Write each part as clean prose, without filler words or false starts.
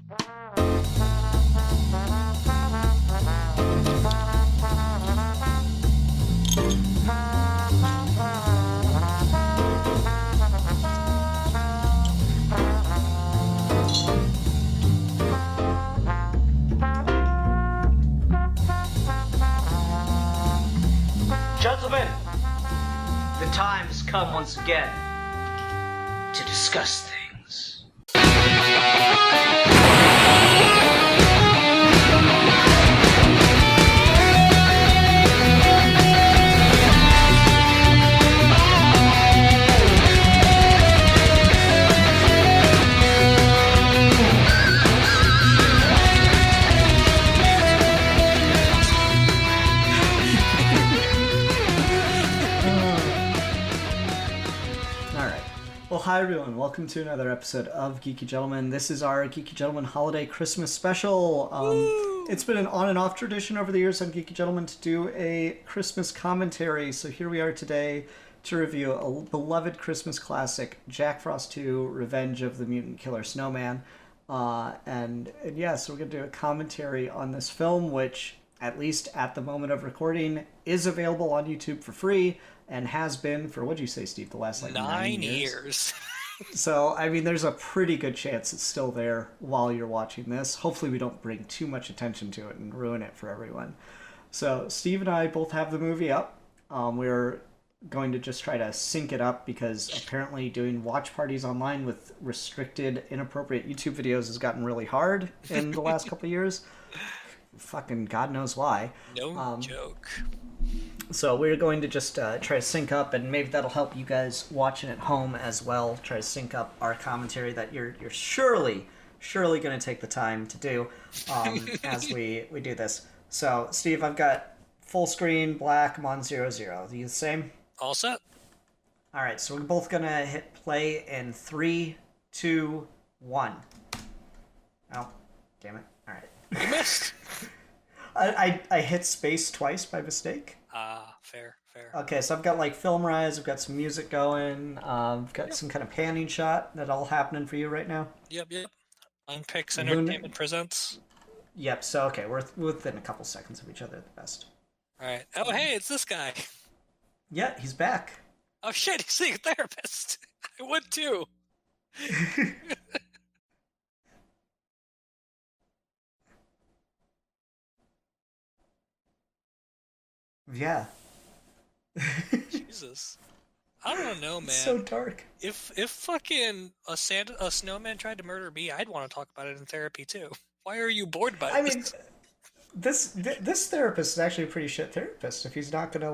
Gentlemen, the time has come once again to discuss things. Well, hi everyone. Welcome to another episode of Geeky Gentlemen. This is our Geeky Gentlemen Holiday Christmas Special. It's been an on and off tradition over the years on Geeky Gentlemen to do a Christmas commentary. So here we are today to review a beloved Christmas classic, Jack Frost 2: Revenge of the Mutant Killer Snowman. And yeah, so we're going to do a commentary on this film, which, at least at the moment of recording, is available on YouTube for free. And has been for, what'd you say, Steve, the last, 9 years? So, I mean, there's a pretty good chance it's still there while you're watching this. Hopefully we don't bring too much attention to it and ruin it for everyone. So, Steve and I both have the movie up. We're going to just try to sync it up because apparently doing watch parties online with restricted, inappropriate YouTube videos has gotten really hard in the last couple of years. Fucking God knows why. No joke. So we're going to just try to sync up, and maybe that'll help you guys watching at home as well. Try to sync up our commentary that you're surely going to take the time to do as we do this. So, Steve, I've got full screen, black, I'm on 0, 0. Are you the same? All set. All right, so we're both going to hit play in 3, 2, 1. Oh, damn it. All right. You missed. I hit space twice by mistake. Fair. Okay, so I've got like film rise, I've got some music going, I've got some kind of panning shot that all happening for you right now. Yep. Unpicks Entertainment presents. Yep, so okay, we're within a couple seconds of each other at the best. Alright. Oh, hey, it's this guy. Yeah, he's back. Oh shit, he's seeing a therapist. I would too. Yeah. Jesus. I don't know, man. It's so dark. If fucking a snowman tried to murder me, I'd want to talk about it in therapy too. Why are you bored by this? I mean, this therapist is actually a pretty shit therapist. If he's not gonna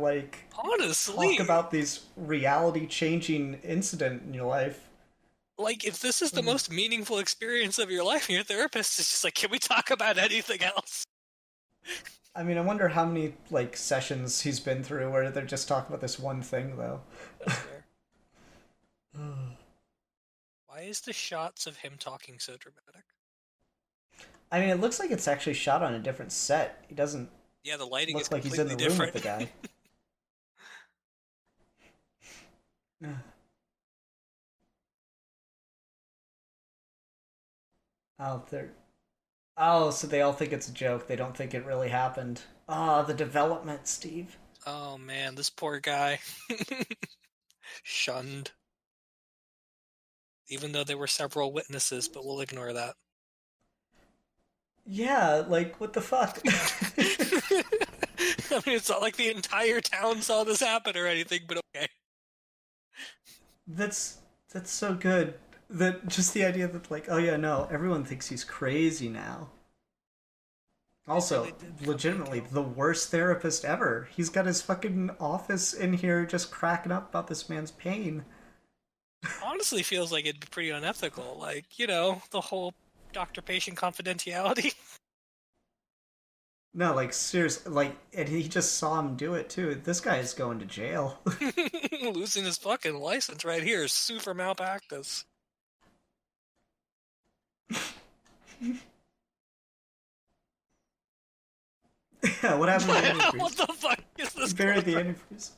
honestly talk about these reality-changing incident in your life. Like, if this is the most meaningful experience of your life, and your therapist is just like, can we talk about anything else? I mean, I wonder how many, sessions he's been through where they're just talking about this one thing, though. That's fair. Why is the shots of him talking so dramatic? I mean, it looks like it's actually shot on a different set. He doesn't... Yeah, the lighting look is like completely he's in the room different. with the guy. So they all think it's a joke. They don't think it really happened. The development, Steve. Oh man, this poor guy. Shunned. Even though there were several witnesses, but we'll ignore that. Yeah, what the fuck? I mean, it's not like the entire town saw this happen or anything, but okay. That's so good. That just the idea that oh yeah, no, everyone thinks he's crazy now. Also, legitimately, the worst therapist ever. He's got his fucking office in here just cracking up about this man's pain. Honestly feels like it'd be pretty unethical. The whole doctor-patient confidentiality. No, seriously, and he just saw him do it too. This guy is going to jail. Losing his fucking license right here. Sue for malpractice. Yeah, what happened to the antifreeze? What the fuck is this? Buried the antifreeze.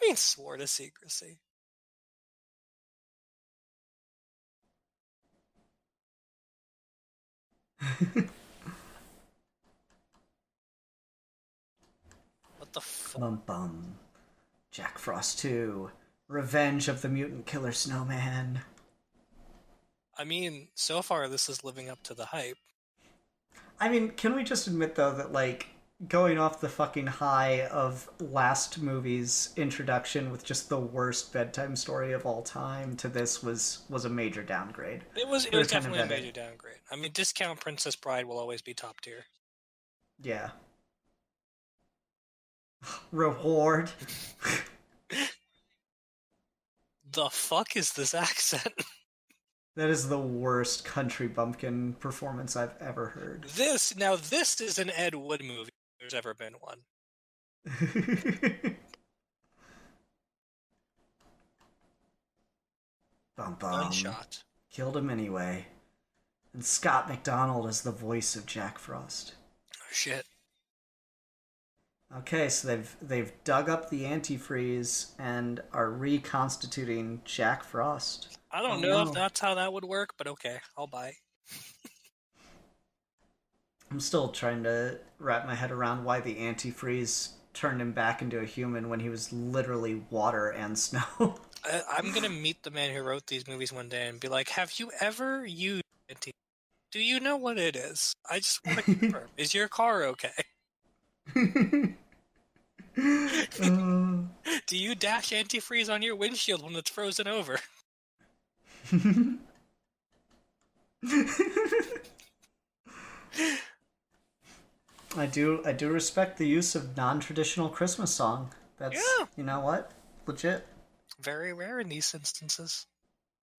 mean swore to secrecy? What the fuck? Bum bum. Jack Frost 2. Revenge of the Mutant Killer Snowman. I mean, so far this is living up to the hype. I mean, can we just admit, though, that, like, going off the fucking high of last movie's introduction with just the worst bedtime story of all time to this was a major downgrade. It was They're kind definitely a of at major downgrade. I mean, Discount Princess Bride will always be top tier. Yeah. Reward. The fuck is this accent? That is the worst country bumpkin performance I've ever heard. This is an Ed Wood movie. If there's ever been one. Bum bum. Gunshot. Killed him anyway. And Scott McDonald is the voice of Jack Frost. Oh shit. Okay, so they've dug up the antifreeze and are reconstituting Jack Frost. I don't know if that's how that would work, but okay, I'll buy. I'm still trying to wrap my head around why the antifreeze turned him back into a human when he was literally water and snow. I'm gonna meet the man who wrote these movies one day and be like, "Have you ever used antifreeze? Do you know what it is? I just want to confirm. Is your car okay? Do you dash antifreeze on your windshield when it's frozen over?" I do respect the use of non-traditional Christmas song. That's, yeah. You know what? Legit. Very rare in these instances.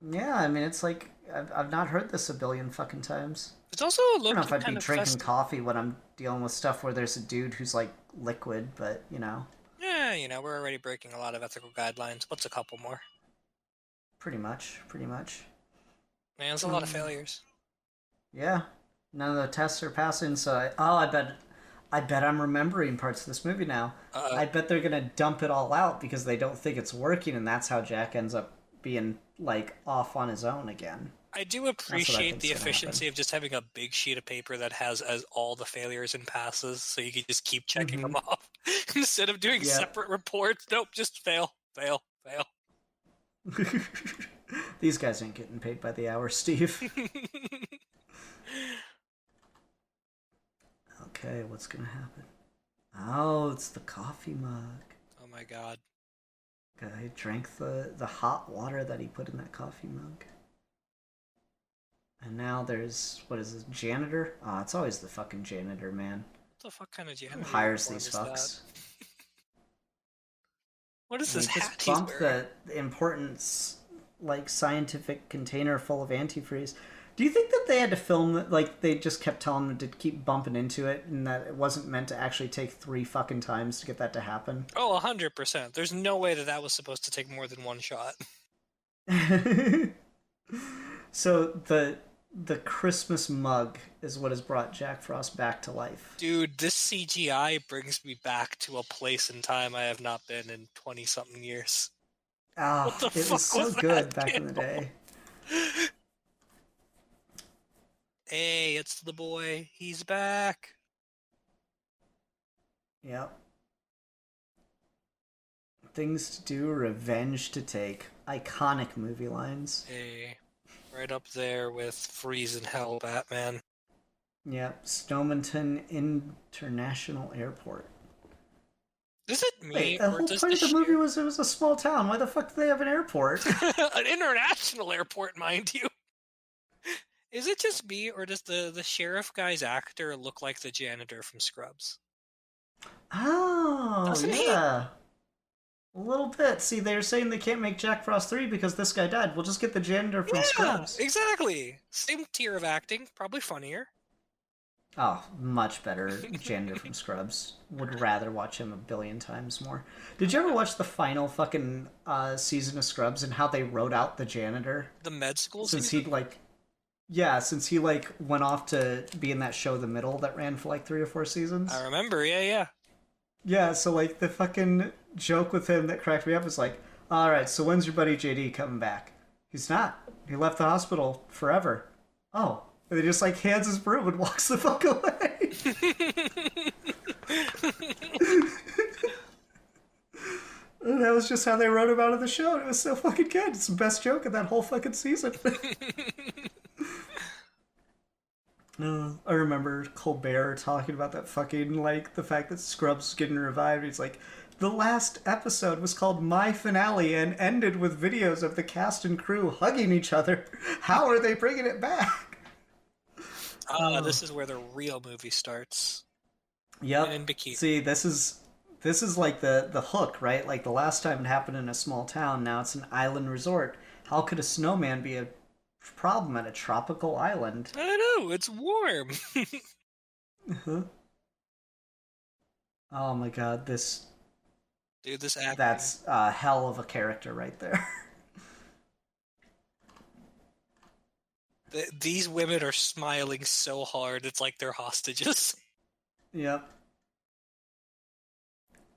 Yeah, I mean, it's like, I've not heard this a billion fucking times. It's also a look. I don't know if I'd be drinking coffee when I'm dealing with stuff where there's a dude who's like liquid, but you know. Yeah, you know, we're already breaking a lot of ethical guidelines. What's a couple more? Pretty much. Man, there's a lot of failures. Yeah. None of the tests are passing, so I bet I'm remembering parts of this movie now. I bet they're gonna dump it all out because they don't think it's working, and that's how Jack ends up being like off on his own again. I do appreciate the efficiency of just having a big sheet of paper that has as all the failures and passes, so you can just keep checking them off instead of doing separate reports. Nope, just fail. These guys ain't getting paid by the hour, Steve. Okay, what's gonna happen? Oh, it's the coffee mug. Oh my god. Guy drank the hot water that he put in that coffee mug. And now there's, what is this, janitor? Oh, it's always the fucking janitor, man. What the fuck kind of janitor? Who hires these fucks? What is this hat he's wearing? Just bump the importance, like, scientific container full of antifreeze. Do you think that they had to film, like, they just kept telling them to keep bumping into it and that it wasn't meant to actually take 3 fucking times to get that to happen? Oh, 100%. There's no way that was supposed to take more than one shot. So the Christmas mug is what has brought Jack Frost back to life. Dude, this CGI brings me back to a place in time I have not been in 20-something years. Oh, it was so good back in the day. Hey, it's the boy. He's back. Yep. Things to do, revenge to take. Iconic movie lines. Hey, right up there with Freeze and Hell, Batman. Yep, Snowman International Airport. Is it me? Wait, the whole point of the movie was it was a small town. Why the fuck do they have an airport? An international airport, mind you. Is it just me, or does the sheriff guy's actor look like the janitor from Scrubs? Oh, Doesn't yeah. A little bit. See, they're saying they can't make Jack Frost 3 because this guy died. We'll just get the janitor from Scrubs. Exactly. Same tier of acting, probably funnier. Oh, much better janitor from Scrubs. Would rather watch him a billion times more. Did you ever watch the final fucking season of Scrubs and how they wrote out the janitor? The med school since season? Since he went off to be in that show The Middle that ran for 3 or 4 seasons. I remember, yeah. Yeah, so like the fucking joke with him that cracked me up was like, all right, so when's your buddy JD coming back? He's not. He left the hospital forever. Oh. And he just like hands his broom and walks the fuck away. And that was just how they wrote about it in the show. And it was so fucking good. It's the best joke of that whole fucking season. I remember Colbert talking about that fucking, like, the fact that Scrubs is getting revived. He's like, the last episode was called My Finale and ended with videos of the cast and crew hugging each other. How are they bringing it back? This is where the real movie starts. Yep. In bikini. See, this is like the hook, right? Like the last time it happened in a small town, now it's an island resort. How could a snowman be a problem at a tropical island? I know, it's warm. Uh-huh. Oh my god, this... Dude, this acting. That's a hell of a character right there. These women are smiling so hard, it's like they're hostages. Yep.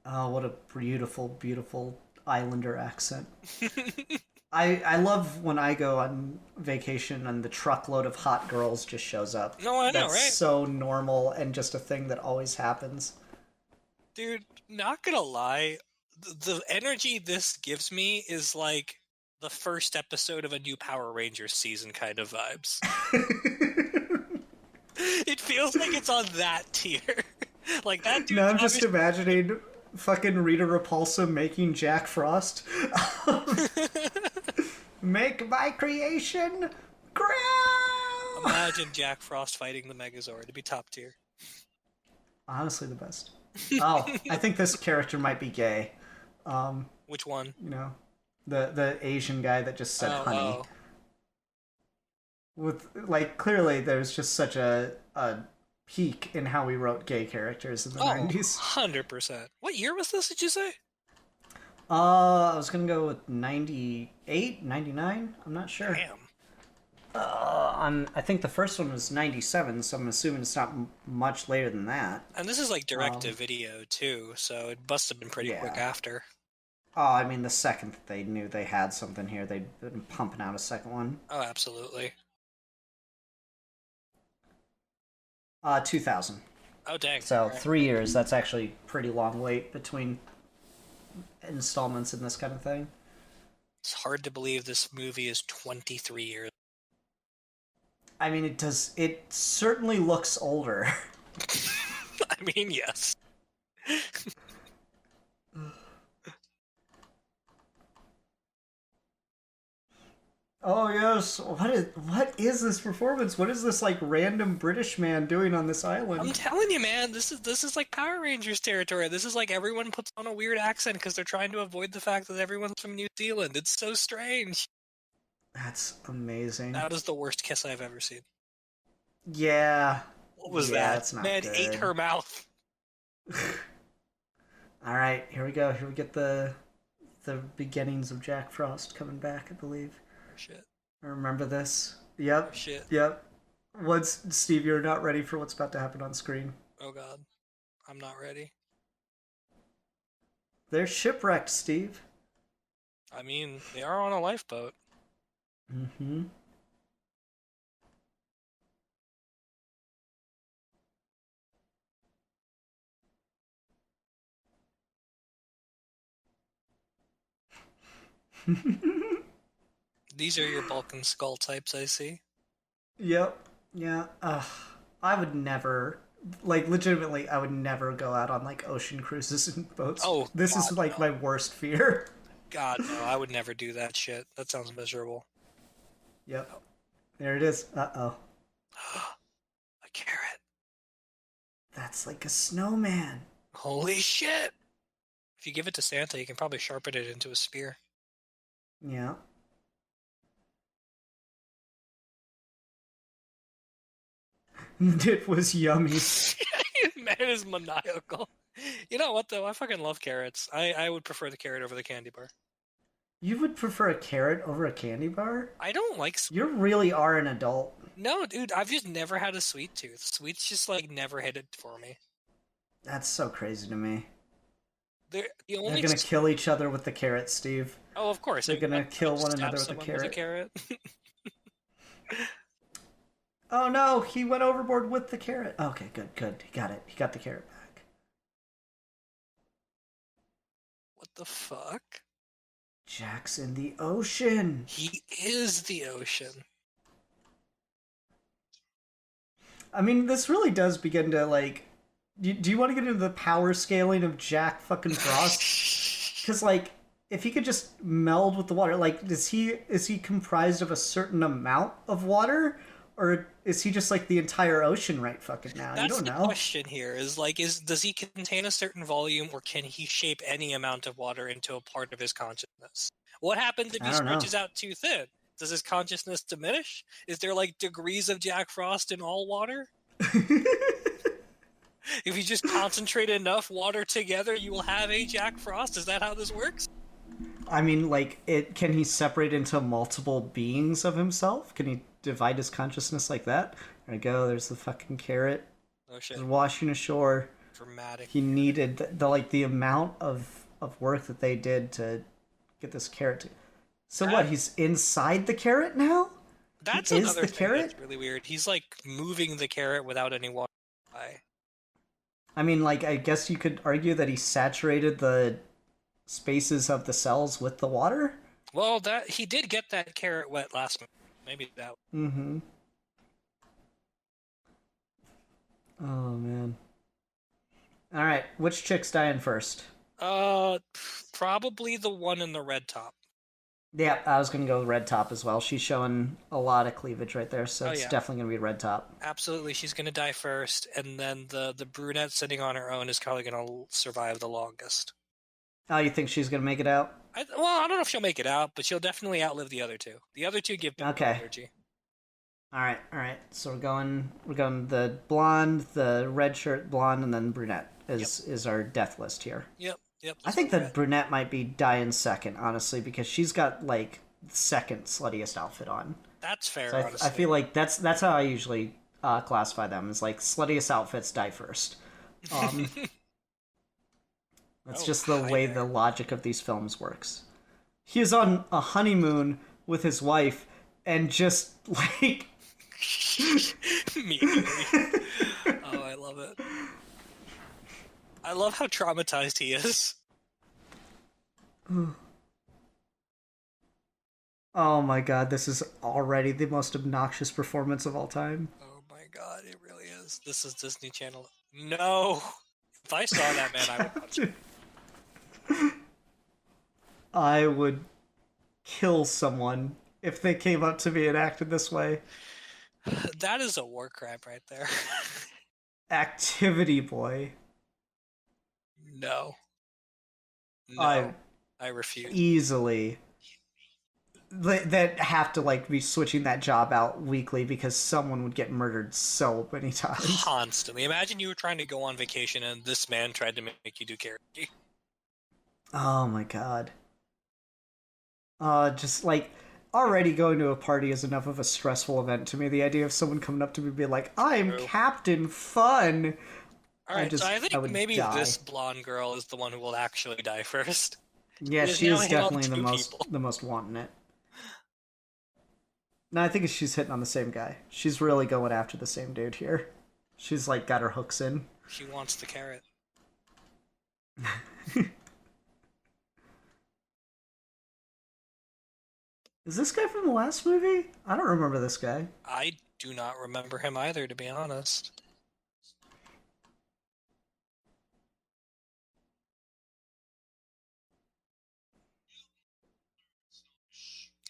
Oh, what a beautiful, beautiful Islander accent. I love when I go on vacation and the truckload of hot girls just shows up. No, I know, That's right? so normal and just a thing that always happens. Dude, not gonna lie, the energy this gives me is like the first episode of a new Power Rangers season kind of vibes. It feels like it's on that tier. Like that dude. Now I'm just imagining fucking Rita Repulsa making Jack Frost. Make my creation grow! Imagine Jack Frost fighting the Megazord. It'd be top tier. Honestly, the best. Oh, I think this character might be gay. Which one? You know, the Asian guy that just said honey. Oh. With like clearly, there's just such a peak in how we wrote gay characters in the 90s. 100%. What year was this, did you say? I was gonna go with 98, 99. I'm not sure. Damn. I think the first one was 97, so I'm assuming it's not much later than that. And this is like direct-to-video, too, so it must have been pretty quick after. Oh, I mean, the second that they knew they had something here, they'd been pumping out a second one. Oh, absolutely. 2000. Oh, dang. So 3 years, that's actually pretty long wait between installments in this kind of thing. It's hard to believe this movie is 23 years. I mean, it certainly looks older. I mean, yes. Oh yes, what is this performance? What is this like random British man doing on this island? I'm telling you, man, this is like Power Rangers territory. This is like everyone puts on a weird accent because they're trying to avoid the fact that everyone's from New Zealand. It's so strange. That's amazing. That is the worst kiss I've ever seen. Yeah. What was Yeah, that? that's not Man good. ate her mouth. All right, here we go. Here we get the beginnings of Jack Frost coming back, I believe. Shit. I remember this. Yep. Shit. Yep. Steve, you're not ready for what's about to happen on screen. Oh god. I'm not ready. They're shipwrecked, Steve. I mean, they are on a lifeboat. Mm-hmm. These are your bulk and skull types, I see. Yep. Yeah. I would never, like, legitimately, I would never go out on, like, ocean cruises and boats. Oh, this God, is, like, no. my worst fear. God, no, I would never do that shit. That sounds miserable. Yep. There it is. Uh-oh. A carrot. That's like a snowman. Holy shit! If you give it to Santa, you can probably sharpen it into a spear. Yeah. It was yummy. Man is maniacal. You know what, though? I fucking love carrots. I would prefer the carrot over the candy bar. You would prefer a carrot over a candy bar? I don't like... You really are an adult. No, dude, I've just never had a sweet tooth. Sweets just, like, never hit it for me. That's so crazy to me. The only They're gonna kill each other with the carrot, Steve. Oh, of course. They're gonna kill one stab another with a someone carrot. Oh no, he went overboard with the carrot. Okay, good. He got it. He got the carrot back. What the fuck? Jack's in the ocean. He is the ocean. I mean, this really does begin to, like... Do you want to get into the power scaling of Jack fucking Frost? Because, like, if he could just meld with the water, like, is he comprised of a certain amount of water? Or is he just, like, the entire ocean right fucking now? You don't know. That's the question here, does he contain a certain volume, or can he shape any amount of water into a part of his consciousness? What happens if he stretches out too thin? Does his consciousness diminish? Is there, like, degrees of Jack Frost in all water? If you just concentrate enough water together, you will have a Jack Frost? Is that how this works? I mean, like, can he separate into multiple beings of himself? Can he divide his consciousness like that? There we go, there's the fucking carrot. Oh shit. He's washing ashore. Dramatic. He needed the amount of work that they did to get this carrot to... So what, he's inside the carrot now? That's another thing that's really weird. He's, like, moving the carrot without any water. I mean, like, I guess you could argue that he saturated the spaces of the cells with the water? Well, he did get that carrot wet last month. Maybe that. Mm-hmm. Oh, man. Alright, which chick's dying first? Probably the one in the red top. Yeah, I was gonna go with red top as well. She's showing a lot of cleavage right there, so it's definitely gonna be red top. Absolutely, she's gonna die first, and then the brunette sitting on her own is probably gonna survive the longest. Oh, you think she's gonna make it out? I don't know if she'll make it out, but she'll definitely outlive the other two. The other two give energy. All right. So we're going the blonde, the red shirt blonde, and then brunette is our death list here. Yep. I think that brunette might be dying second, honestly, because she's got, like, second sluttiest outfit on. That's fair, so honestly. I feel like that's how I usually classify them. Is like sluttiest outfits die first. That's just the way the logic of these films works. He is on a honeymoon with his wife, and just, like... Me. Oh, I love it. I love how traumatized he is. Oh my god, this is already the most obnoxious performance of all time. Oh my god, it really is. This is Disney Channel. No! If I saw that, man, I would punch him. I would kill someone if they came up to me and acted this way. That is a war crime right there. Activity boy. No. I refuse. Easily. That have to, like, be switching that job out weekly because someone would get murdered so many times. Constantly. Imagine you were trying to go on vacation and this man tried to make you do karaoke. Oh my god. Just, like, already going to a party is enough of a stressful event to me. The idea of someone coming up to me and being like, I'm Captain Fun! Alright, so I think maybe this blonde girl is the one who will actually die first. Yeah, she is definitely the most wanting it. No, I think she's hitting on the same guy. She's really going after the same dude here. She's, like, got her hooks in. She wants the carrot. Is this guy from the last movie? I don't remember this guy. I do not remember him either, to be honest.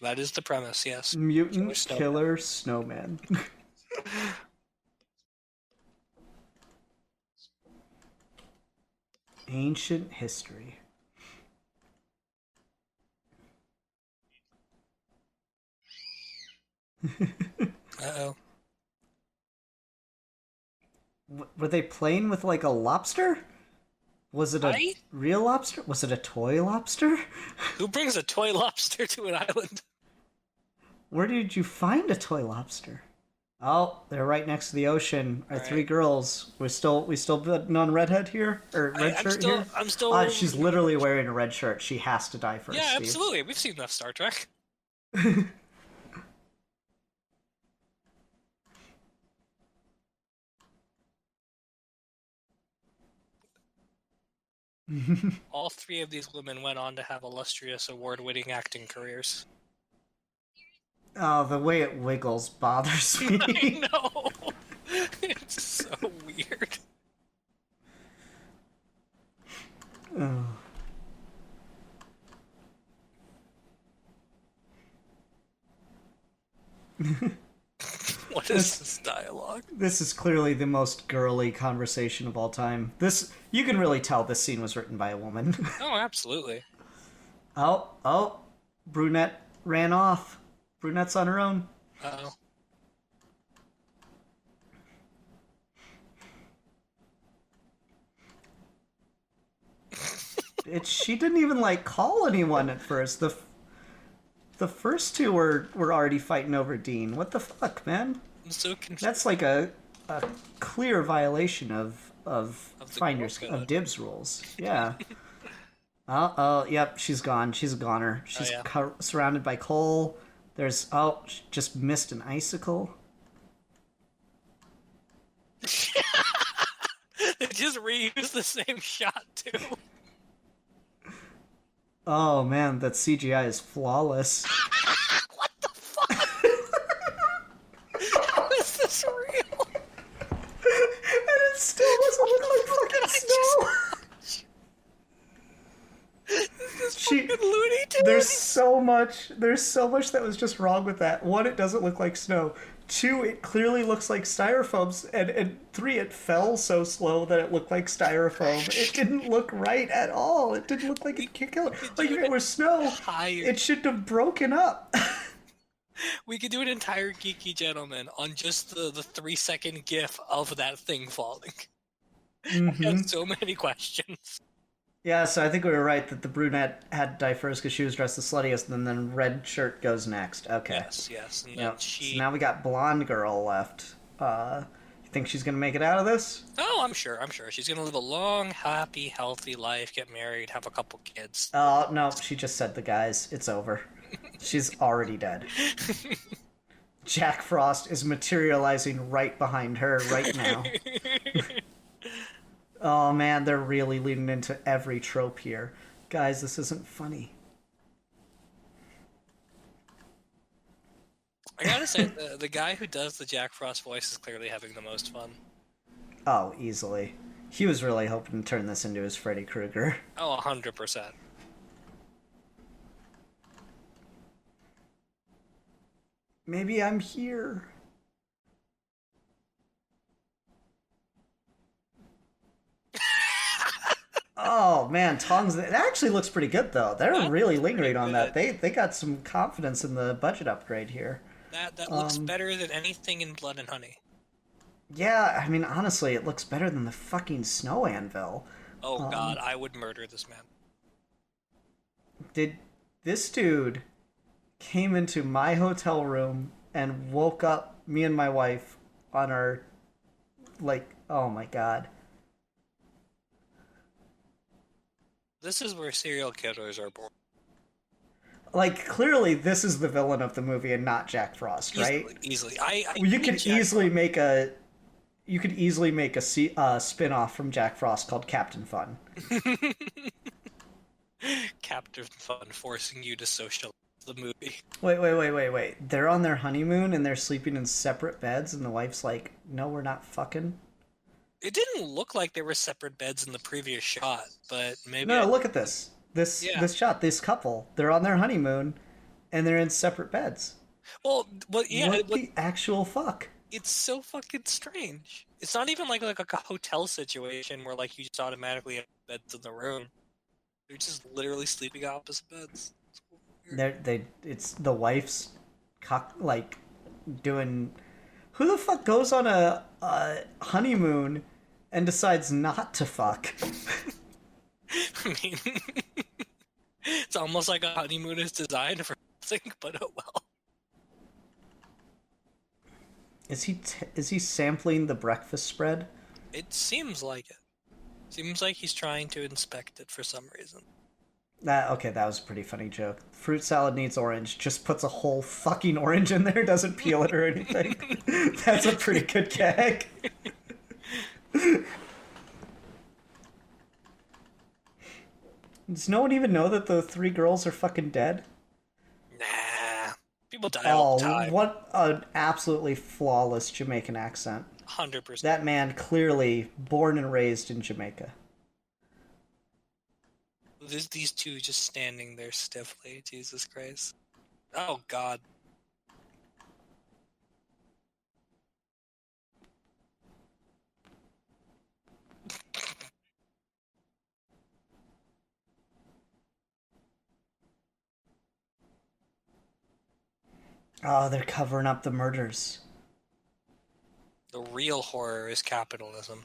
That is the premise, yes. Mutant Killer Snowman. Ancient history. Uh-oh. Were they playing with, like, a lobster? Was it a real lobster? Was it a toy lobster? Who brings a toy lobster to an island? Where did you find a toy lobster? Oh, they're right next to the ocean. Our three girls. We still putting on redhead here or red shirt here. I'm still. She's literally wearing a red shirt. She has to die first. Yeah, Steve. absolutely. We've seen enough Star Trek. All three of these women went on to have illustrious award-winning acting careers. Oh, the way it wiggles bothers me. I know. It's so weird. Oh. What is this dialogue? This is clearly the most girly conversation of all time. You can really tell this scene was written by a woman. Oh, absolutely. Oh, brunette ran off. Brunette's on her own. Uh-oh. She didn't even call anyone at first. The first two were already fighting over Dean. What the fuck, man? I'm so confused. That's like a clear violation of dibs rules. Yeah. Yep, she's gone. She's a goner. She's surrounded by coal. She just missed an icicle. They just reused the same shot too. Oh man, that CGI is flawless. What the fuck? How is this real? And it still doesn't look like fucking snow. This is fucking Looney Tunes. There's so much that was just wrong with that. One, it doesn't look like snow. Two, it clearly looks like styrofoam. And three, it fell so slow that it looked like styrofoam. It didn't look right at all. It didn't look like it could kill it. Like if it were snow, it should have broken up. We could do an entire Geeky Gentleman on just the 3-second gif of that thing falling. Mm-hmm. I have so many questions. Yeah, so I think we were right that the brunette had to die first because she was dressed the sluttiest, and then red shirt goes next. Okay. Yes. And yep. So now we got blonde girl left. You think she's gonna make it out of this? Oh, I'm sure. She's gonna live a long, happy, healthy life, get married, have a couple kids. Oh, no, she just said the guys. It's over. She's already dead. Jack Frost is materializing right behind her right now. Oh man, they're really leaning into every trope here. Guys, this isn't funny. I gotta say, the guy who does the Jack Frost voice is clearly having the most fun. Oh, easily. He was really hoping to turn this into his Freddy Krueger. Oh, 100%. Maybe I'm here. Oh man, Tongs. It actually looks pretty good though. They're really lingering on that. They got some confidence in the budget upgrade here. That looks better than anything in Blood and Honey. Yeah, I mean honestly, it looks better than the fucking snow anvil. Oh god, I would murder this man. This dude came into my hotel room and woke up me and my wife on our oh my god. This is where serial killers are born. Clearly this is the villain of the movie and not Jack Frost, right? Easily. You could easily make a spin-off from Jack Frost called Captain Fun. Captain Fun forcing you to socialize the movie. Wait. They're on their honeymoon and they're sleeping in separate beds and the wife's like, "No, we're not fucking." It didn't look like there were separate beds in the previous shot, but maybe... No, look at this. This shot, this couple, they're on their honeymoon, and they're in separate beds. Well, yeah. What the actual fuck? It's so fucking strange. It's not even like a hotel situation where you just automatically have beds in the room. They're just literally sleeping opposite beds. It's the wife's doing. Who the fuck goes on a honeymoon and decides not to fuck? I mean, it's almost like a honeymoon is designed for something, but oh well. Is he sampling the breakfast spread? It seems like it. Seems like he's trying to inspect it for some reason. Okay, that was a pretty funny joke. Fruit salad needs orange. Just puts a whole fucking orange in there, doesn't peel it or anything. That's a pretty good gag. Does no one even know that the three girls are fucking dead? Nah. People die all the time. What an absolutely flawless Jamaican accent. 100%. That man clearly born and raised in Jamaica. These two just standing there stiffly. Jesus Christ. Oh, God. Oh, they're covering up the murders. The real horror is capitalism.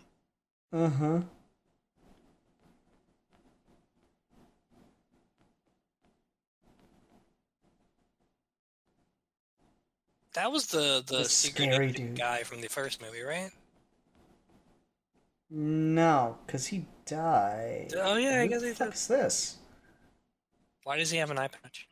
Uh-huh. That was the scary secret dude guy from the first movie, right? No, because he died. Oh, yeah, I guess he Who the fuck did. is this? Why does he have an eye patch?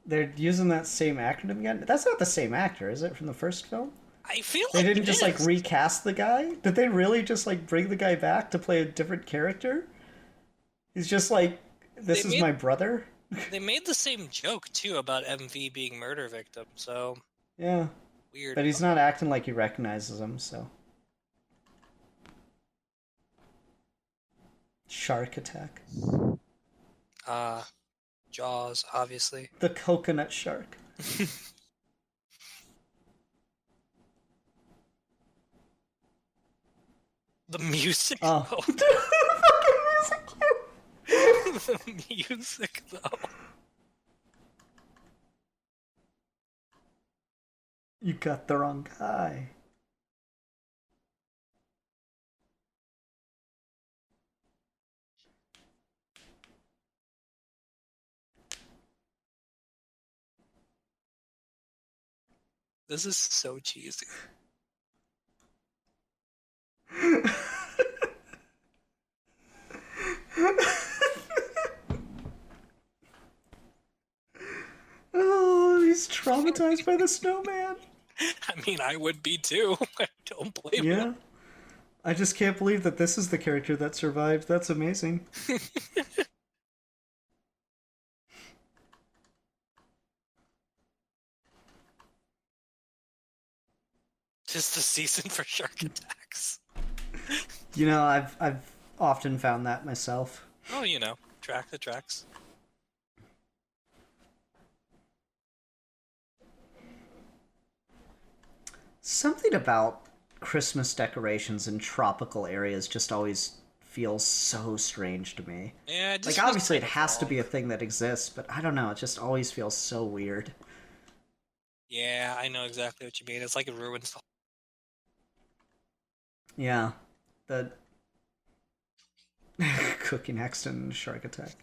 They're using that same acronym again? That's not the same actor, is it, from the first film? I feel They like didn't it just, is. like, recast the guy? Did they really just, like, bring the guy back to play a different character? He's just like, this is my brother? They made the same joke, too, about MV being murder victim, so... Yeah. Weird. But he's not acting like he recognizes him, so... Shark attack. Jaws, obviously. The coconut shark. The music, Oh. though. The music, though. You got the wrong guy. This is so cheesy. Oh, he's traumatized by the snowman. I mean, I would be too. I don't blame Yeah. him. I just can't believe that this is the character that survived. That's amazing. Just the season for shark attacks. You know, I've often found that myself. Oh, you know, track the tracks. Something about Christmas decorations in tropical areas just always feels so strange to me. Yeah, it just like, obviously it feels has to wrong. be a thing that exists, but I don't know, it just always feels so weird. Yeah, I know exactly what you mean. It's like it ruins the... Yeah. The cooking accident and shark attack.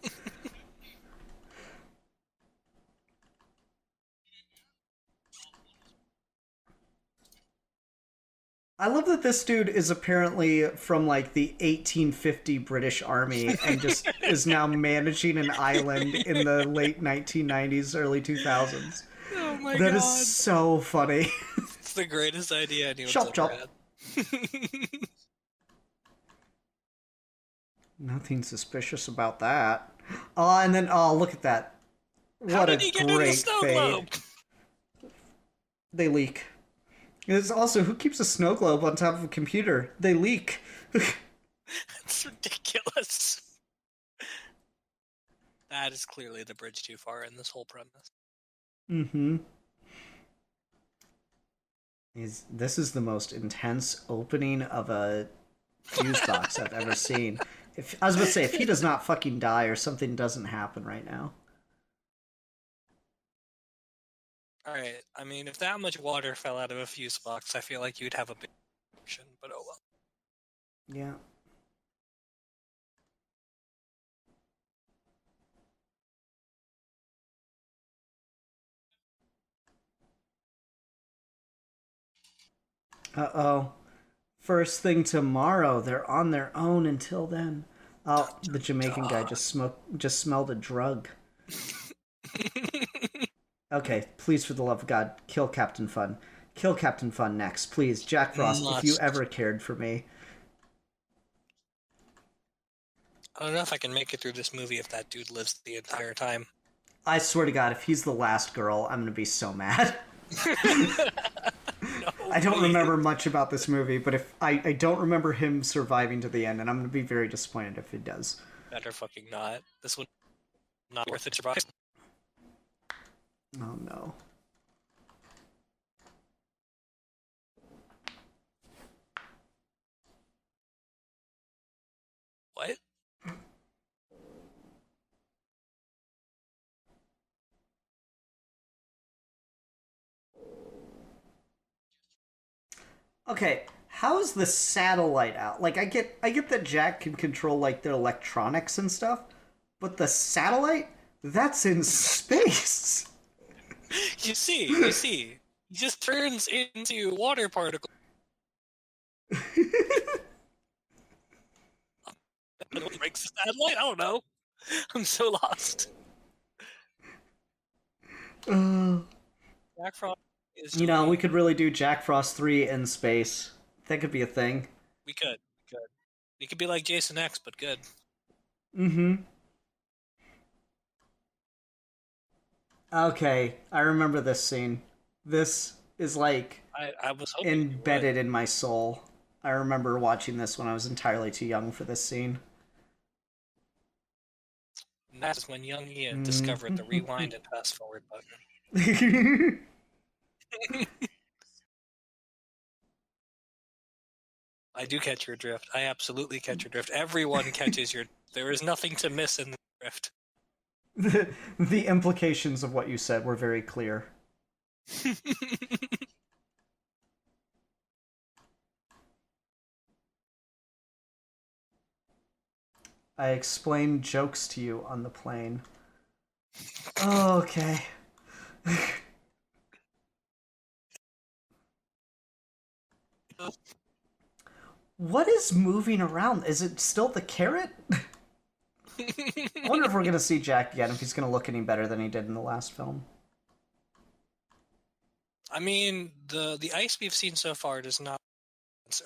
I love that this dude is apparently from like the 1850 British Army and just is now managing an island in the late 1990s, early 2000s. Oh my That god. is so funny. It's the greatest idea anyone's Chop, ever chop. had. Nothing suspicious about that. Oh, and then, oh, look at that. How What did a he get in the great snow fade. globe? They leak. It's also, who keeps a snow globe on top of a computer? They leak. That's ridiculous. That is clearly the bridge too far in this whole premise. Mm-hmm. This is the most intense opening of a fuse box I've ever seen. I was about to say, if he does not fucking die or something doesn't happen right now. Alright, I mean, if that much water fell out of a fuse box, I feel like you'd have a big reaction, but oh well. Yeah. Uh-oh. First thing tomorrow. They're on their own until then. Oh, the Jamaican guy just smelled a drug. Okay, please, for the love of God, kill Captain Fun. Kill Captain Fun next, please. Jack Frost, if you ever cared for me. I don't know if I can make it through this movie if that dude lives the entire time. I swear to God, if he's the last girl, I'm gonna be so mad. No, I don't remember much about this movie, but if I don't remember him surviving to the end, and I'm gonna be very disappointed if he does. Better fucking not. This one not worth it. Surprise. Oh no. What? Okay, how is the satellite out? Like, I get that Jack can control, like, their electronics and stuff, but the satellite? That's in space! You see. He just turns into water particles. What breaks the satellite? I don't know. I'm so lost. Jack Frost is... You know, we could really do Jack Frost 3 in space. That could be a thing. We could. We could be like Jason X, but good. Mm-hmm. Okay, I remember this scene. This is, like, I was hoping embedded in my soul. I remember watching this when I was entirely too young for this scene. And that's when young Ian discovered the rewind and fast forward button. I do catch your drift. I absolutely catch your drift. Everyone catches your... There is nothing to miss in the drift. The implications of what you said were very clear. I explained jokes to you on the plane. Oh, okay. What is moving around? Is it still the carrot? I wonder if we're going to see Jack again, if he's going to look any better than he did in the last film. I mean, the ice we've seen so far does not answer.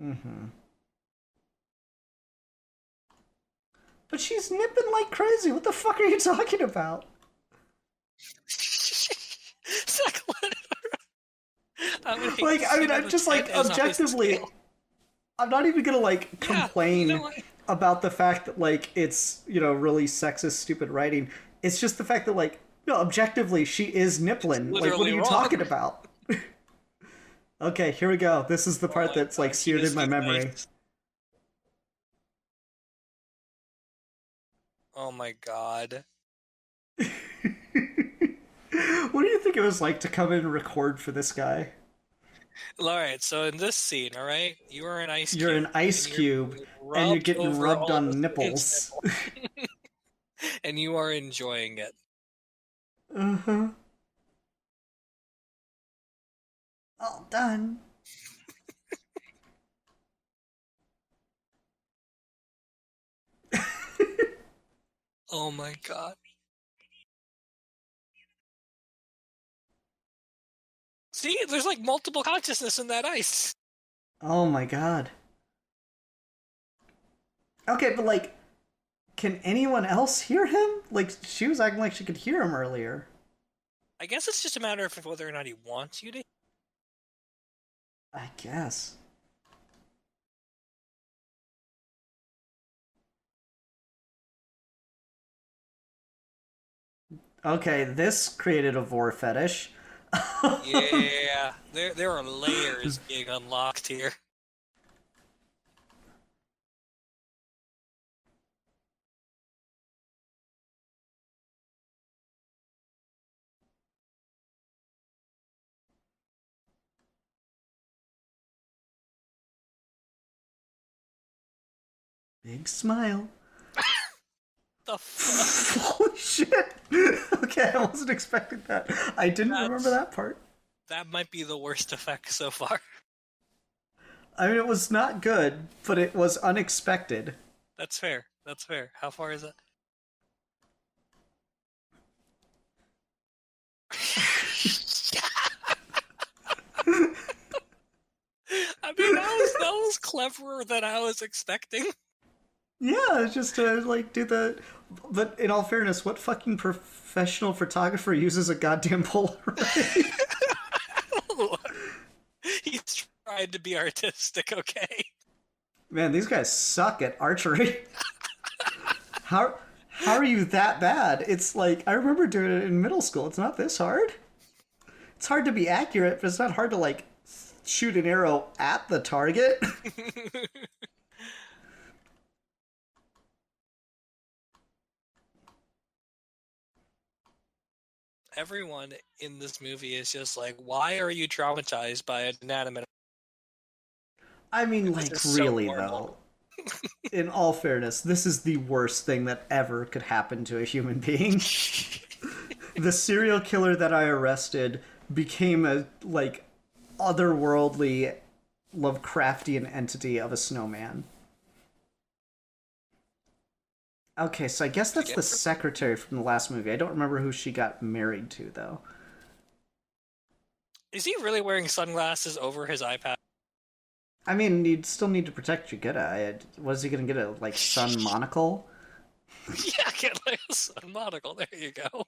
Mm-hmm. But she's nipping like crazy. What the fuck are you talking about? Like, I mean, I'm just like, objectively, I'm not even gonna, like, complain about the fact that, like, it's, you know, really sexist, stupid writing. It's just the fact that, like, no, objectively, she is nippling. Like, what are you talking about? Okay, here we go. This is the part that's, like, seared in my memory. Oh my god. What do you think it was like to come in and record for this guy? Alright, so in this scene, alright, you are an ice cube. You're an ice cube, and you're getting rubbed on nipples. And you are enjoying it. Uh-huh. All done. Oh my god. See, there's like multiple consciousness in that ice. Oh my god. Okay, but like, can anyone else hear him? Like, she was acting like she could hear him earlier. I guess it's just a matter of whether or not he wants you to. I guess. Okay, this created a vor fetish. Yeah, there are layers being unlocked here. Big smile. The fuck? Holy shit! Okay, I wasn't expecting that. I didn't remember that part. That might be the worst effect so far. I mean, it was not good, but it was unexpected. That's fair. That's fair. How far is it? I mean, that was cleverer than I was expecting. Yeah, it's just to, like, do the... But in all fairness, what fucking professional photographer uses a goddamn Polaroid? He's trying to be artistic, okay? Man, these guys suck at archery. How are you that bad? It's like, I remember doing it in middle school. It's not this hard. It's hard to be accurate, but it's not hard to, like, shoot an arrow at the target. Everyone in this movie is just like, why are you traumatized by an inanimate? I mean, like, really, though. In all fairness, this is the worst thing that ever could happen to a human being. The serial killer that I arrested became a, like, otherworldly, Lovecraftian entity of a snowman. Okay, so I guess that's the secretary from the last movie. I don't remember who she got married to, though. Is he really wearing sunglasses over his iPad? I mean, you'd still need to protect your good eye. Was he going to get a, like, sun monocle? Yeah, get like a sun monocle. There you go.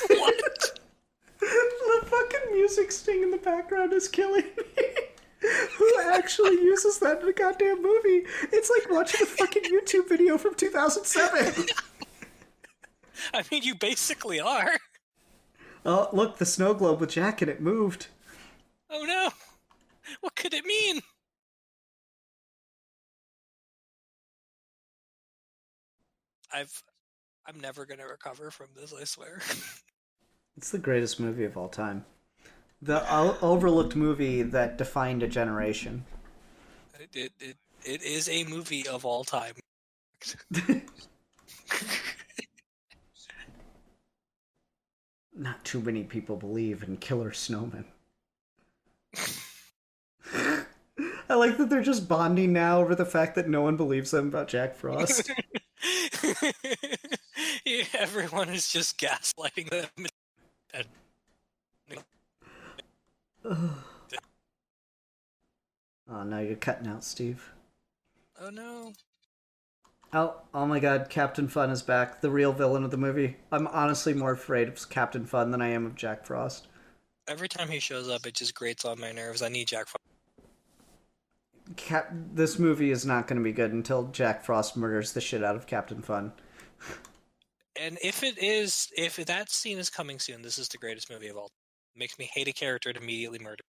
What? The fucking music sting in the background is killing me. Who actually uses that in a goddamn movie? It's like watching a fucking YouTube video from 2007. I mean, you basically are. Oh, look, the snow globe with Jack in it moved. Oh no! What could it mean? I'm never gonna recover from this, I swear. It's the greatest movie of all time. The overlooked movie that defined a generation. It is a movie of all time. Not too many people believe in killer snowmen. I like that they're just bonding now over the fact that no one believes them about Jack Frost. Yeah, everyone is just gaslighting them. Oh, no, you're cutting out, Steve. Oh no. Oh my god, Captain Fun is back, the real villain of the movie. I'm honestly more afraid of Captain Fun than I am of Jack Frost. Every time he shows up, it just grates on my nerves. I need Jack Frost. This movie is not going to be good until Jack Frost murders the shit out of Captain Fun. And if that scene is coming soon, this is the greatest movie of all time. It makes me hate a character and immediately murder.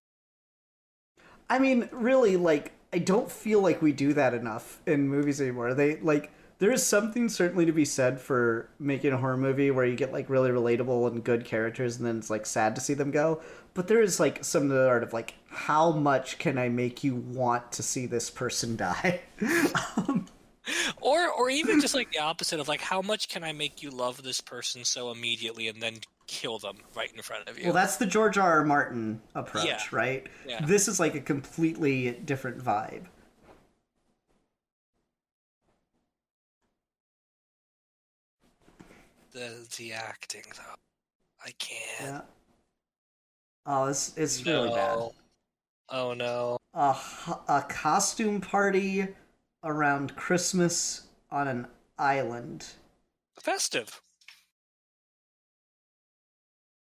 I mean, really, like, I don't feel like we do that enough in movies anymore. There is something certainly to be said for making a horror movie where you get, like, really relatable and good characters and then it's, like, sad to see them go. But there is, like, some of the art of, like, how much can I make you want to see this person die? Or even just, like, the opposite of, like, how much can I make you love this person so immediately and then kill them right in front of you? Well, that's the George R. R. Martin approach, Yeah. right? Yeah. This is, like, a completely different vibe. The acting, though. I can't. Yeah. Oh, it's really bad. Oh no. A costume party around Christmas on an island. Festive.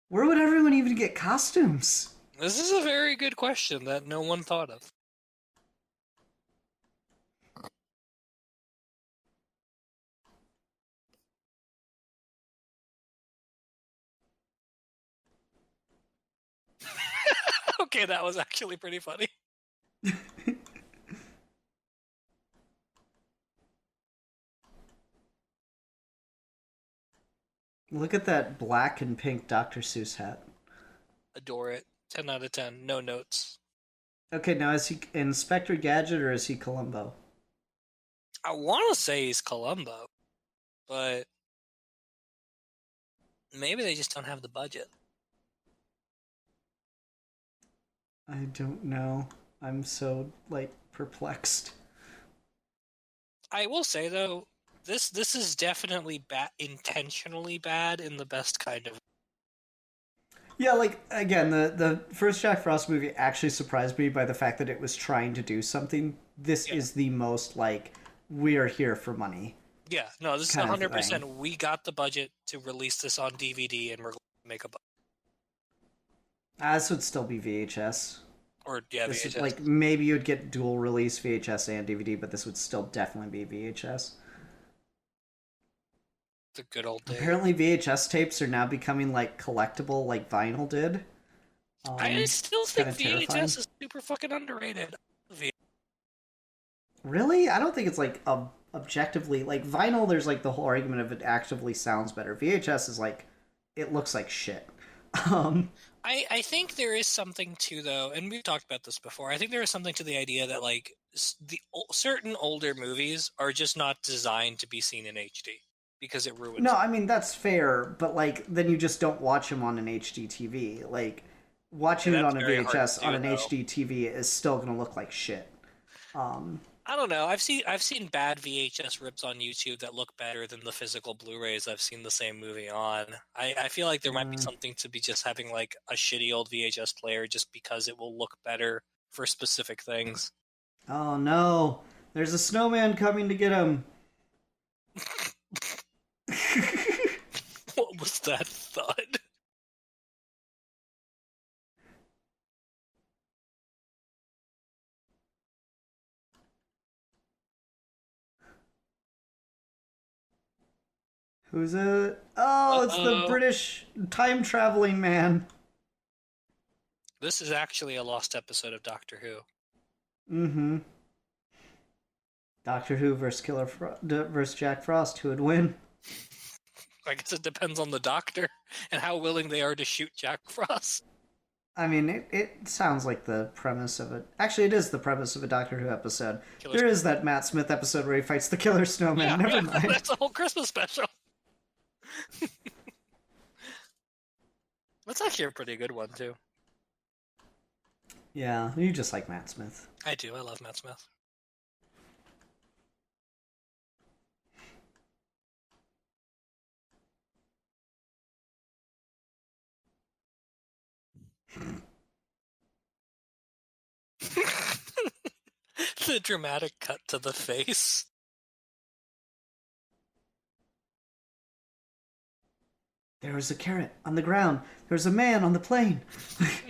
Where would everyone even get costumes? This is a very good question that no one thought of. Okay, that was actually pretty funny. Look at that black and pink Dr. Seuss hat. Adore it. 10 out of 10. No notes. Okay, now is he Inspector Gadget or is he Columbo? I want to say he's Columbo, but maybe they just don't have the budget. I don't know. I'm so, perplexed. I will say, though, this is definitely intentionally bad in the best kind of. Yeah, again, the first Jack Frost movie actually surprised me by the fact that it was trying to do something. This is the most, we're here for money. Yeah, no, this is 100%. We got the budget to release this on DVD, and we're going to make a budget. This would still be VHS. Or, yeah, this VHS. Is, maybe you'd get dual release VHS and DVD, but this would still definitely be VHS. The good old days. Apparently VHS tapes are now becoming, collectible like vinyl did. I still think VHS is super fucking underrated. Really? I don't think it's, objectively... vinyl, there's, the whole argument of it actively sounds better. VHS is, it looks like shit. I think there is something to, though, and we've talked about this before, I think there is something to the idea that, certain older movies are just not designed to be seen in HD, because it ruins No, I mean, that's fair, but, then you just don't watch them on an HD TV. Watching it on a VHS on an HD TV is still going to look like shit. I don't know. I've seen bad VHS rips on YouTube that look better than the physical Blu-rays I've seen the same movie on. I feel like there might be something to be just having a shitty old VHS player just because it will look better for specific things. Oh no! There's a snowman coming to get him! What was that thud? Who's it? Oh, it's the British time-traveling man. This is actually a lost episode of Doctor Who. Mm-hmm. Doctor Who versus Jack Frost. Who would win? I guess it depends on the Doctor and how willing they are to shoot Jack Frost. I mean, it sounds like the premise of it. Actually, it is the premise of a Doctor Who episode. There is that Matt Smith episode where he fights the killer snowman. Yeah, Never mind. That's a whole Christmas special. That's actually a pretty good one, too. Yeah, you just like Matt Smith. I do. I love Matt Smith. The dramatic cut to the face. There was a carrot on the ground. There was a man on the plane.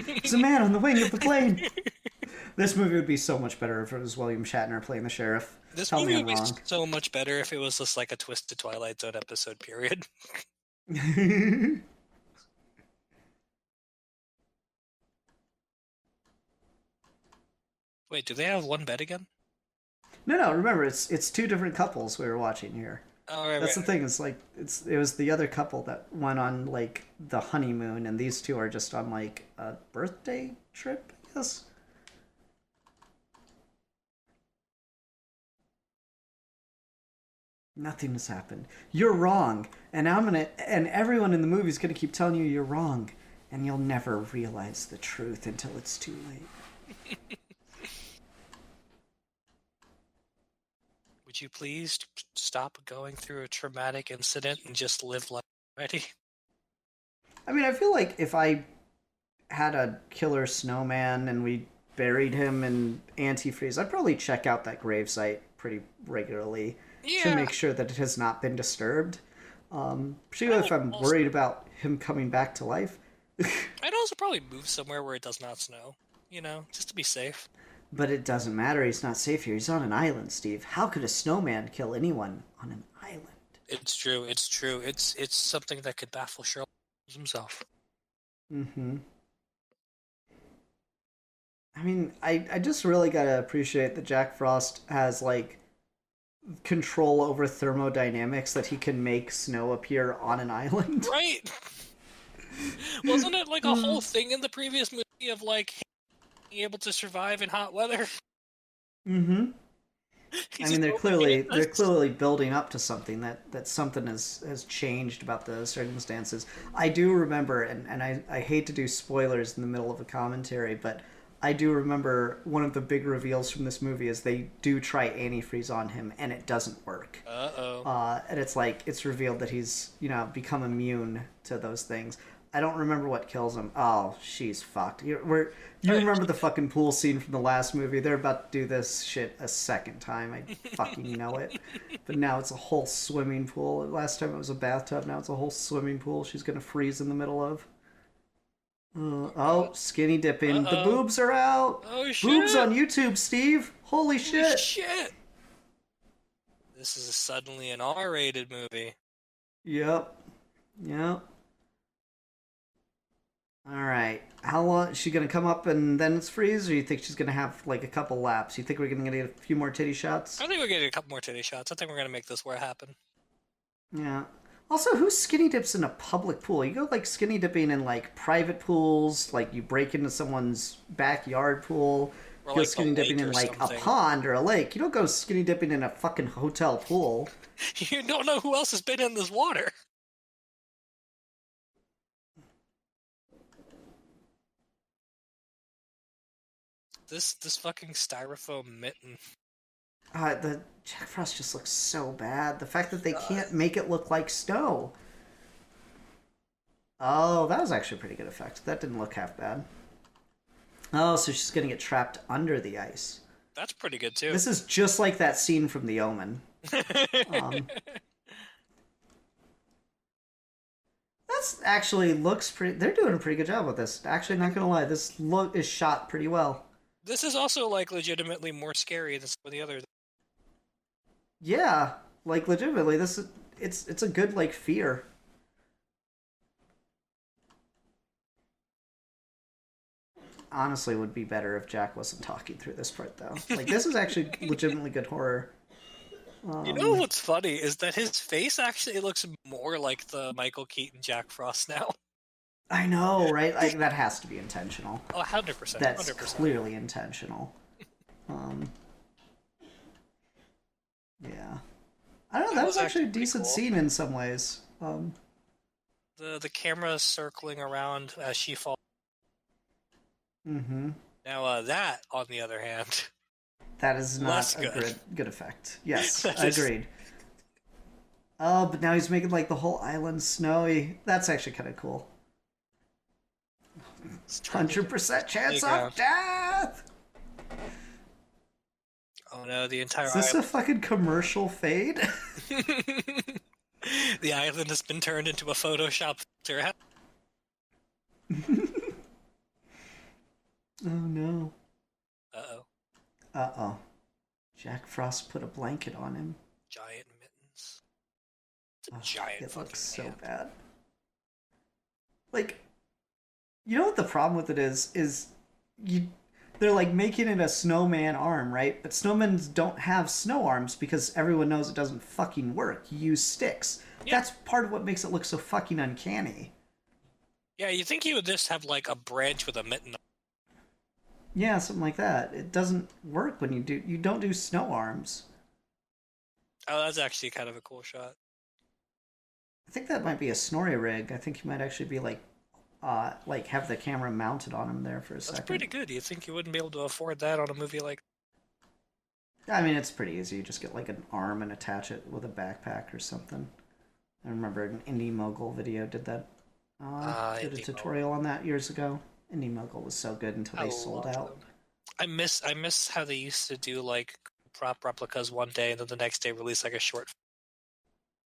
There's a man on the wing of the plane. This movie would be so much better if it was William Shatner playing the sheriff. This movie would be so much better if it was just like a Twisted Twilight Zone episode, period. Wait, do they have one bed again? No, remember, it's two different couples we were watching here. Oh, right, That's the thing, it was the other couple that went on, the honeymoon, and these two are just on, a birthday trip, I guess? Nothing has happened. You're wrong, and and everyone in the movie is gonna keep telling you you're wrong, and you'll never realize the truth until it's too late. Would you please stop going through a traumatic incident and just live life already? I mean, I feel like if I had a killer snowman and we buried him in antifreeze, I'd probably check out that gravesite pretty regularly to make sure that it has not been disturbed. Particularly if I'm worried about him coming back to life. I'd also probably move somewhere where it does not snow, just to be safe. But it doesn't matter. He's not safe here. He's on an island, Steve. How could a snowman kill anyone on an island? It's true. It's something that could baffle Sherlock Holmes himself. Mm-hmm. I mean, I just really gotta appreciate that Jack Frost has, control over thermodynamics, that he can make snow appear on an island. Right! Wasn't it, a whole thing in the previous movie of, able to survive in hot weather. Mm-hmm. I mean, they're totally clearly building up to something that something has changed about the circumstances. I do remember, and I hate to do spoilers in the middle of a commentary, but I do remember one of the big reveals from this movie is they do try antifreeze on him, and it doesn't work. And it's revealed that he's become immune to those things. I don't remember what kills him. Oh, she's fucked. You remember the fucking pool scene from the last movie? They're about to do this shit a second time. I fucking know it. But now it's a whole swimming pool. Last time it was a bathtub. Now it's a whole swimming pool she's gonna freeze in the middle of. Skinny dipping. The boobs are out. Oh, shit. Boobs on YouTube, Steve. Holy shit. Holy shit. This is suddenly an R-rated movie. Yep. Alright. How long is she gonna come up and then it's freeze, or you think she's gonna have like a couple laps? You think we're gonna get a few more titty shots? I think we're getting a couple more titty shots. I think we're gonna make this where happen. Yeah. Also, who skinny dips in a public pool? You go like skinny dipping in like private pools, like you break into someone's backyard pool. Or you go like skinny dipping in like something. a pond or a lake. You don't go skinny dipping in a fucking hotel pool. You don't know who else has been in this water. This fucking styrofoam mitten. The Jack Frost just looks so bad. The fact that they can't make it look like snow. Oh, that was actually a pretty good effect. That didn't look half bad. Oh, so she's gonna get trapped under the ice. That's pretty good too. This is just like that scene from The Omen. That's actually looks pretty... They're doing a pretty good job with this. Actually, not gonna lie, this look is shot pretty well. This is also like legitimately more scary than some of the others. Yeah, like legitimately, this is it's a good like fear. Honestly, would be better if Jack wasn't talking through this part though. Like this is actually legitimately good horror. You know what's funny is that his face actually looks more like the Michael Keaton Jack Frost now. I know, right? Like that has to be intentional. Oh, 100%. That's 100%. clearly intentional. Yeah. I don't know, that was actually a decent scene in some ways. The camera circling around as she falls. Mm-hmm. Now, that, on the other hand... That is not less a good effect. Yes, agreed. Oh, but now he's making, like, the whole island snowy. That's actually kind of cool. 100% chance of death! Oh no, the entire island... Is this island... a fucking commercial fade? The island has been turned into a Photoshop filter. Oh no. Uh-oh. Uh-oh. Jack Frost put a blanket on him. Giant mittens. It's a giant it looks so hand. bad. Like, you know what the problem with it is they're like making it a snowman arm, right? But snowmen don't have snow arms because everyone knows it doesn't fucking work. You use sticks. Yeah. That's part of what makes it look so fucking uncanny. Yeah, you think you would just have like a branch with a mitten. Yeah, something like that. It doesn't work when you don't do snow arms. Oh, that's actually kind of a cool shot. I think that might be a Snorri rig. I think he might actually be like have the camera mounted on him there for a second. That's pretty good. You think you wouldn't be able to afford that on a movie like... I mean, it's pretty easy. You just get like an arm and attach it with a backpack or something. I remember an Indie Mogul video did that. Did a tutorial on that years ago. Indie Mogul was so good until they sold out. I miss how they used to do like prop replicas one day and then the next day release like a short.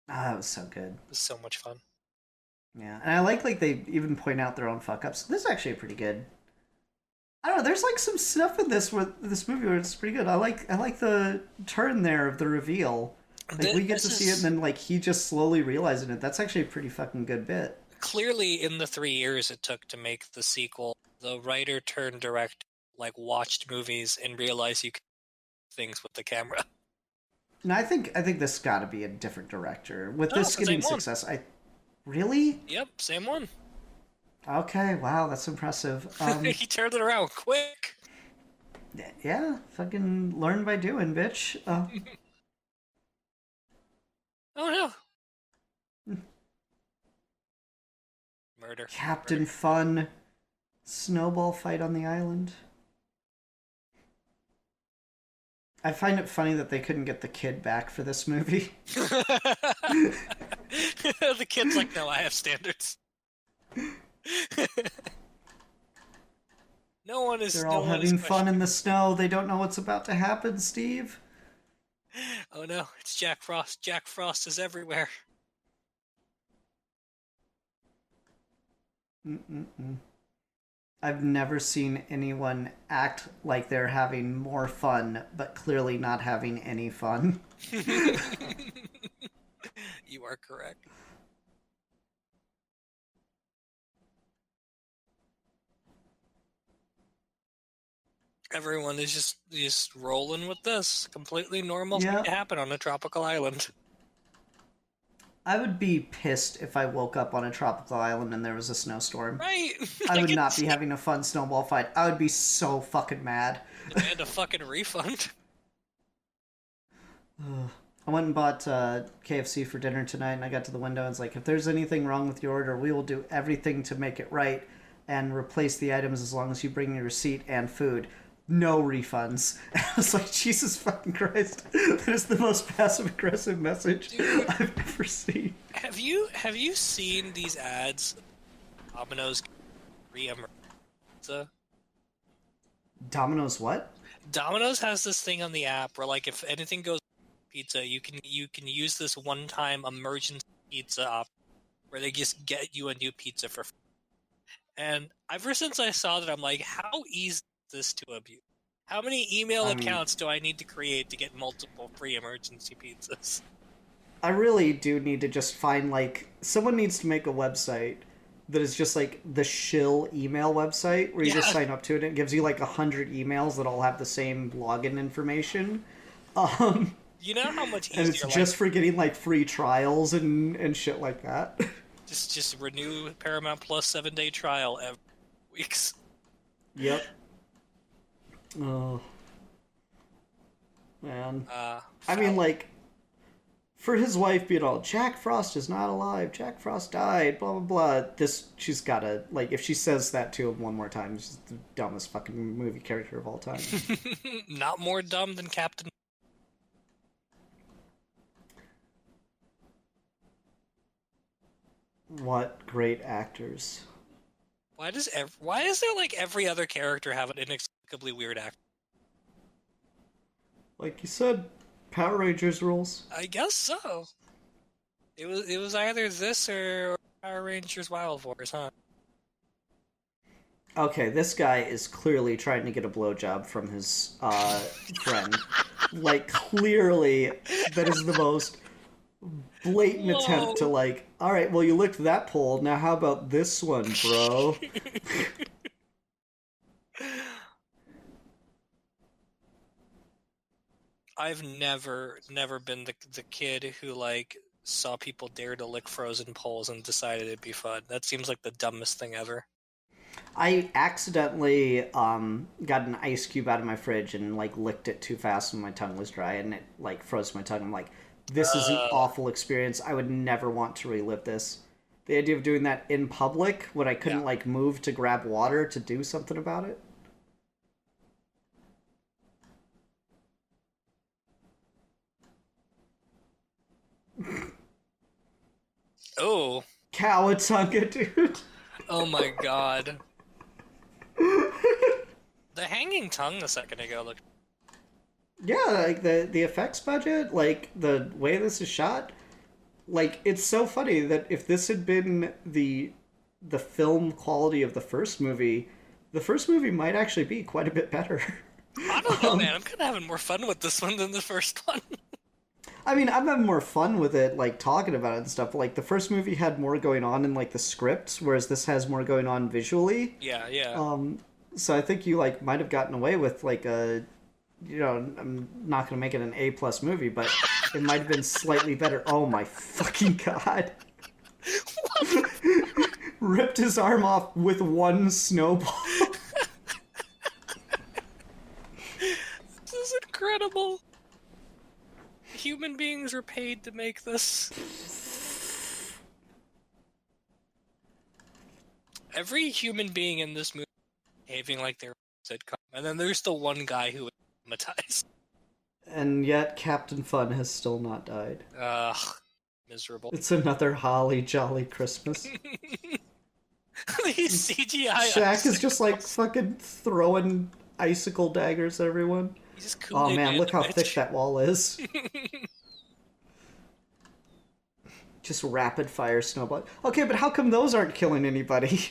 That was so good. It was so much fun. Yeah, and I like they even point out their own fuck ups. This is actually pretty good. I don't know. There's like some stuff in this movie where it's pretty good. I like the turn there of the reveal. Like we get to see it, and then like he just slowly realizing it. That's actually a pretty fucking good bit. Clearly, in the 3 years it took to make the sequel, the writer turned director like watched movies and realized you could do things with the camera. And I think this got to be a different director with this getting success. Really? Yep, same one. Okay, wow, that's impressive. He turned it around quick. Yeah, fucking learn by doing, bitch. Oh no. Murder. Captain Murder. Fun. Snowball fight on the island. I find it funny that they couldn't get the kid back for this movie. The kid's like, no, I have standards. They're all having fun in the snow. They don't know what's about to happen, Steve. Oh no, it's Jack Frost. Jack Frost is everywhere. I've never seen anyone act like they're having more fun, but clearly not having any fun. You are correct. Everyone is just rolling with this. Completely normal thing to happen on a tropical island. I would be pissed if I woke up on a tropical island and there was a snowstorm. Right. I would not be having a fun snowball fight. I would be so fucking mad. And a fucking refund. I went and bought KFC for dinner tonight, and I got to the window and it's like, if there's anything wrong with your order, we will do everything to make it right and replace the items as long as you bring your receipt and food. No refunds. I was like, Jesus fucking Christ. That is the most passive-aggressive message I've ever seen. Have you seen these ads? Domino's pizza? Domino's what? Domino's has this thing on the app where, like, if anything goes pizza, you can use this one-time emergency pizza option where they just get you a new pizza for free. And ever since I saw that, I'm like, how easy this to abuse? How many email accounts do I need to create to get multiple free emergency pizzas? I really do need to just find, like, someone needs to make a website that is just like the shill email website where you just sign up to it and it gives you like 100 emails that all have the same login information. You know how much easier, and it's just for getting like free trials and shit like that. Just renew Paramount Plus 7-day trial every weeks. Yep. Oh, man. I mean, like, for his wife being all, Jack Frost is not alive, Jack Frost died, blah, blah, blah. She's gotta, like, if she says that to him one more time, she's the dumbest fucking movie character of all time. Not more dumb than Captain. What great actors. Why is there, like, every other character have an inexplicably weird actor? Like you said, Power Rangers rules. I guess so. It was either this or Power Rangers Wild Force, huh? Okay, this guy is clearly trying to get a blowjob from his friend. Like, clearly, that is the most blatant attempt to, like, alright, well, you licked that pole, now how about this one, bro? I've never been the kid who, like, saw people dare to lick frozen poles and decided it'd be fun. That seems like the dumbest thing ever. I accidentally got an ice cube out of my fridge and, like, licked it too fast when my tongue was dry, and it, like, froze my tongue. I'm like, this is an awful experience. I would never want to relive this. The idea of doing that in public when I couldn't, like, move to grab water to do something about it. Oh. Cowabunga, dude. Oh my god. The hanging tongue a second ago looked... Yeah, like, the effects budget, like, the way this is shot, like, it's so funny that if this had been the film quality of the first movie might actually be quite a bit better. I don't know, man. I'm kind of having more fun with this one than the first one. I mean, I'm having more fun with it, like, talking about it and stuff. Like, the first movie had more going on in, like, the script, whereas this has more going on visually. Yeah, yeah. So I think you, like, might have gotten away with, like, a... You know, I'm not going to make it an A+ movie, but it might have been slightly better. Oh my fucking god. Ripped his arm off with one snowball. incredible. Human beings were paid to make this. Every human being in this movie behaving like they're sitcom, and then there's the one guy who was traumatized. And yet Captain Fun has still not died. Ugh, miserable. It's another holly jolly Christmas. These CGI Shaq is just like fucking throwing icicle daggers at everyone. Oh man, look how thick that wall is. Just rapid fire snowball. Okay, but how come those aren't killing anybody?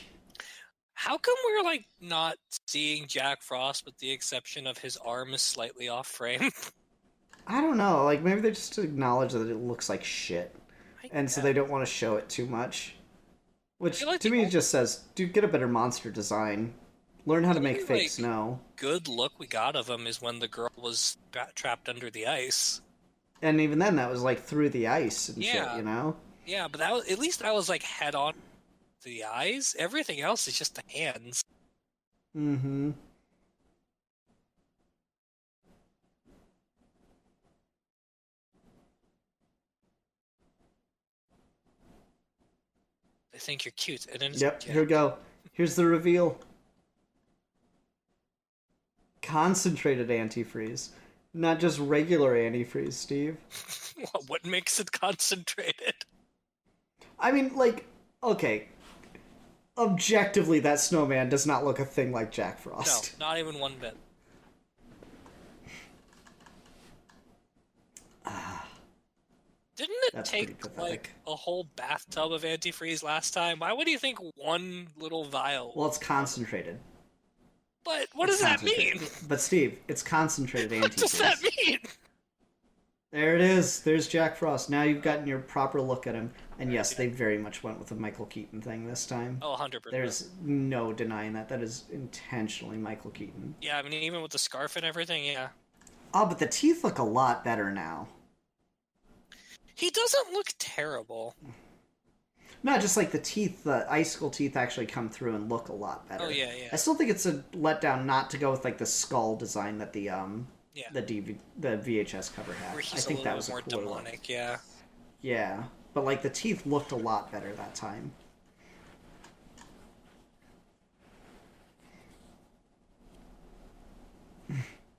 How come we're like not seeing Jack Frost with the exception of his arm is slightly off frame? I don't know, like maybe they just acknowledge that it looks like shit. And so they don't want to show it too much. Which like to me just says, dude, get a better monster design. Learn how to make fake snow. Good look we got of him is when the girl was trapped under the ice. And even then, that was like through the ice and shit, you know? Yeah, but that was, at least that was like head on to the eyes. Everything else is just the hands. Mm-hmm. They think you're cute. And then yep, here we go. Here's the reveal. Concentrated antifreeze. Not just regular antifreeze, Steve. What makes it concentrated? I mean, like, okay. Objectively, that snowman does not look a thing like Jack Frost. No, not even one bit. Didn't it take, like, a whole bathtub of antifreeze last time? Why would you think one little vial? Well, it's concentrated. But what does that mean? But Steve, it's concentrated antifreeze. What does that mean? There it is. There's Jack Frost. Now you've gotten your proper look at him. And yes, they very much went with the Michael Keaton thing this time. Oh, 100%. There's no denying that. That is intentionally Michael Keaton. Yeah, I mean, even with the scarf and everything, yeah. Oh, but the teeth look a lot better now. He doesn't look terrible. No, just like the teeth, the icicle teeth actually come through and look a lot better. Oh, yeah, yeah. I still think it's a letdown not to go with like the skull design that the VHS cover had. Where he's I think that was more a cooler demonic, look. yeah. Yeah, but like the teeth looked a lot better that time.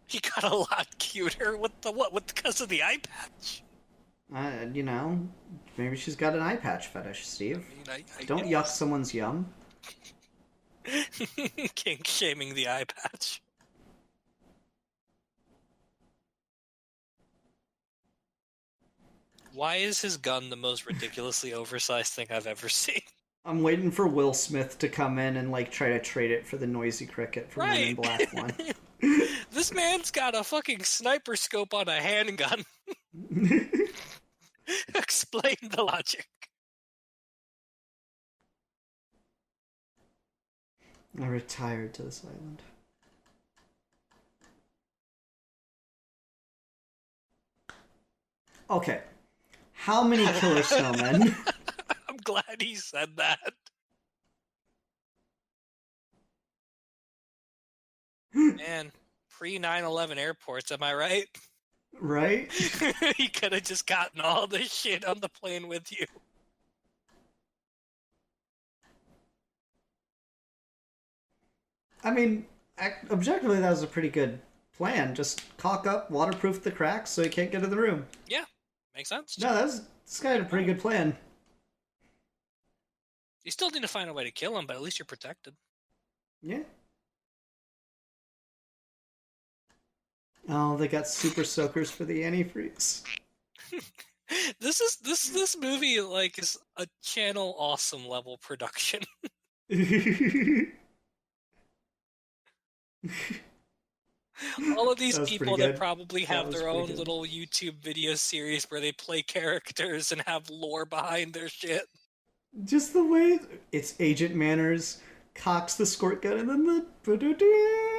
He got a lot cuter with the what? Because of the eye patch. You know, maybe she's got an eye patch fetish, Steve. I Don't yuck someone's yum. Kink shaming the eye patch. Why is his gun the most ridiculously oversized thing I've ever seen? I'm waiting for Will Smith to come in and like try to trade it for the noisy cricket from Men in Black 1. This man's got a fucking sniper scope on a handgun. Explain the logic. I retired to this island. Okay. How many killer snowmen? I'm glad he said that. Man, pre-9/11 airports, am I right? Right? He could have just gotten all this shit on the plane with you. I mean, objectively, that was a pretty good plan. Just caulk up, waterproof the cracks so he can't get in the room. Yeah, makes sense. No, this guy had a pretty good plan. You still need to find a way to kill him, but at least you're protected. Yeah. Oh, they got super soakers for the antifreeze. This movie like is a Channel Awesome level production. All of these people that probably have their own little YouTube video series where they play characters and have lore behind their shit. Just the way it's Agent Manners cocks the squirt gun and then the...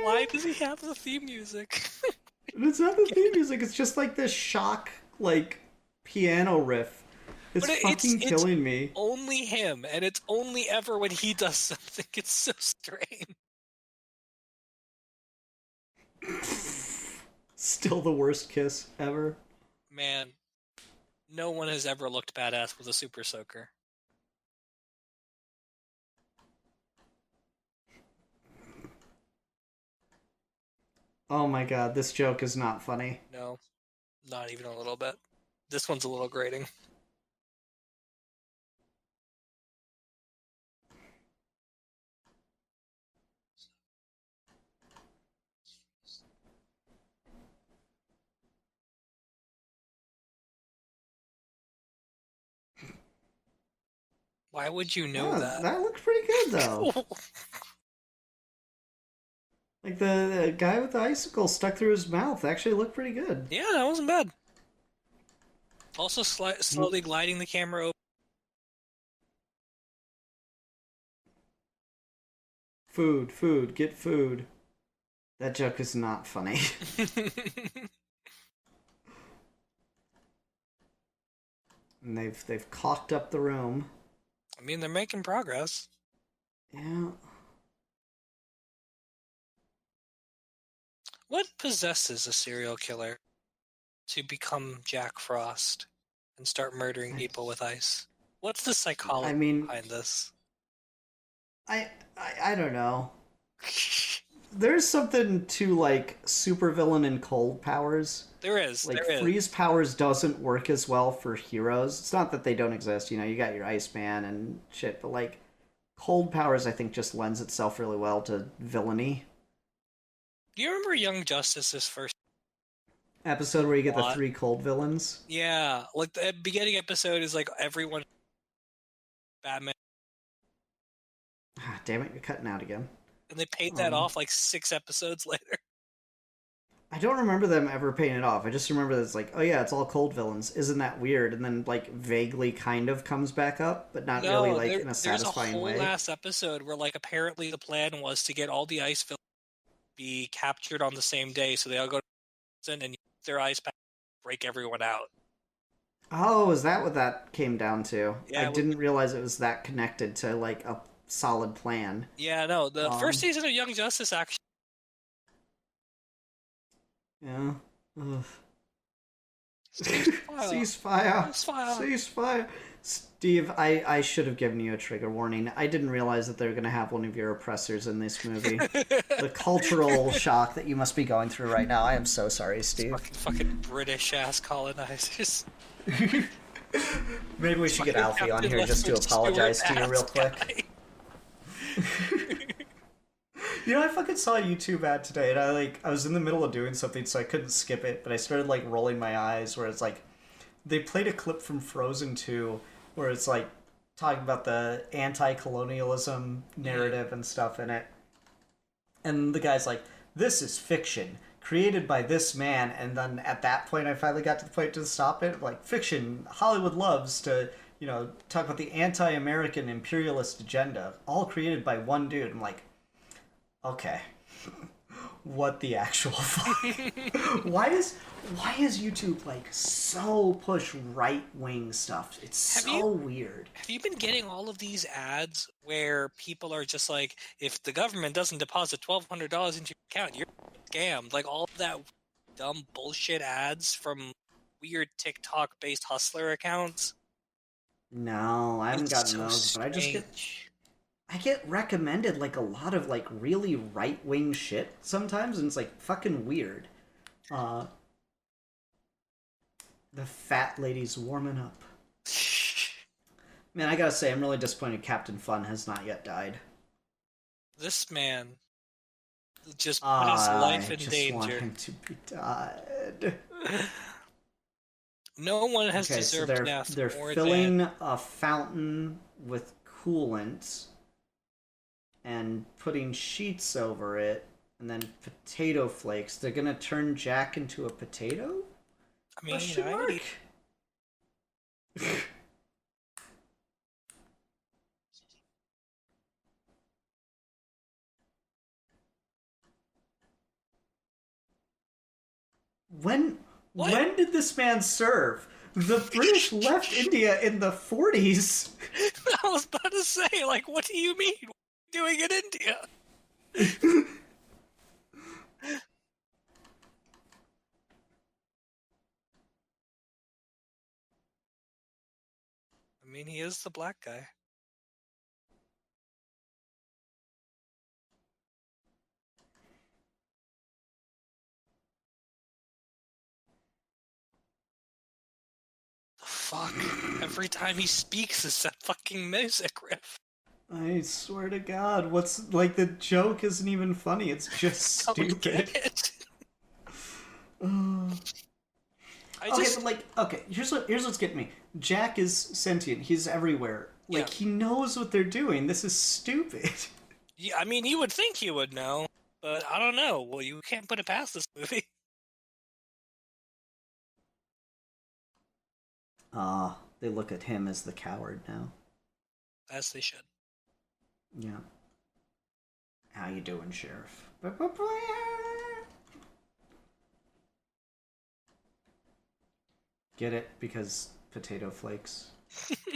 Why does he have the theme music? It's not the theme music, it's just like this shock, like, piano riff. It's fucking killing me. It's only him, and it's only ever when he does something. It's so strange. Still the worst kiss ever. Man, no one has ever looked badass with a super soaker. Oh my god, this joke is not funny. No, not even a little bit. This one's a little grating. Why would you know that? That looked pretty good, though. Like, the guy with the icicle stuck through his mouth actually looked pretty good. Yeah, that wasn't bad. Also, slowly gliding the camera over. Food, get food. That joke is not funny. And they've caulked up the room. I mean, they're making progress. Yeah. What possesses a serial killer to become Jack Frost and start murdering people with ice? What's the psychology behind this? I don't know. There's something to, like, supervillain and cold powers. There is. Like, there freeze is. powers doesn't work as well for heroes. It's not that they don't exist, you know, you got your Iceman and shit, but, like, cold powers, I think, just lends itself really well to villainy. Do you remember Young Justice's first episode where you get the 3 cold villains? Yeah, like the beginning episode is like everyone Batman. Ah, damn it, you're cutting out again. And they paid that off like 6 episodes later. I don't remember them ever paying it off. I just remember that it's like, oh yeah, it's all cold villains. Isn't that weird? And then, like, vaguely kind of comes back up, but not really, like, in a satisfying way. There's a whole last episode where, like, apparently the plan was to get all the ice villains to be captured on the same day, so they all go to prison and use their ice pack to break everyone out. Oh, is that what that came down to? Yeah, I didn't realize it was that connected to, like, a solid plan. Yeah, no, the first season of Young Justice actually. Yeah. Ugh. Ceasefire. Ceasefire. Steve, I should have given you a trigger warning. I didn't realize that they're going to have one of your oppressors in this movie. The cultural shock that you must be going through right now. I am so sorry, Steve. Fucking British-ass colonizers. Maybe we should get Alfie on here just to apologize to you real quick. You know, I fucking saw a YouTube ad today, and I was in the middle of doing something, so I couldn't skip it, but I started, like, rolling my eyes, where it's like, they played a clip from Frozen 2, where it's, like, talking about the anti-colonialism narrative and stuff in it. And the guy's like, this is fiction, created by this man, and then at that point I finally got to the point to stop it, like, fiction, Hollywood loves to, you know, talk about the anti-American imperialist agenda, all created by one dude. I'm like, okay. What the actual fuck? Why is YouTube, like, so push right-wing stuff? It's so weird. Have you been getting all of these ads where people are just like, if the government doesn't deposit $1,200 into your account, you're scammed? Like, all of that dumb bullshit ads from weird TikTok-based hustler accounts? No, I haven't gotten those, strange. but I get recommended, like, a lot of, like, really right-wing shit sometimes, and it's, like, fucking weird. The fat lady's warming up. Man, I gotta say, I'm really disappointed Captain Fun has not yet died. This man just put his life in danger. I just want him to be dead. No one has deserved death. They're filling a fountain with coolant and putting sheets over it, and then potato flakes. They're gonna turn Jack into a potato? I mean, When did this man serve? The British left India in the 40s. I was about to say, like, what do you mean? What are you doing in India? mean, he is the black guy. The fuck? Every time he speaks, it's that fucking music riff. I swear to God, what's like the joke isn't even funny. It's just stupid. It. Here's what's getting me. Jack is sentient. He's everywhere. Like he knows what they're doing. This is stupid. Yeah, I mean, you would think he would know, but I don't know. Well, you can't put it past this movie. They look at him as the coward now. As they should. Yeah. How you doing, Sheriff? Get it? Because potato flakes.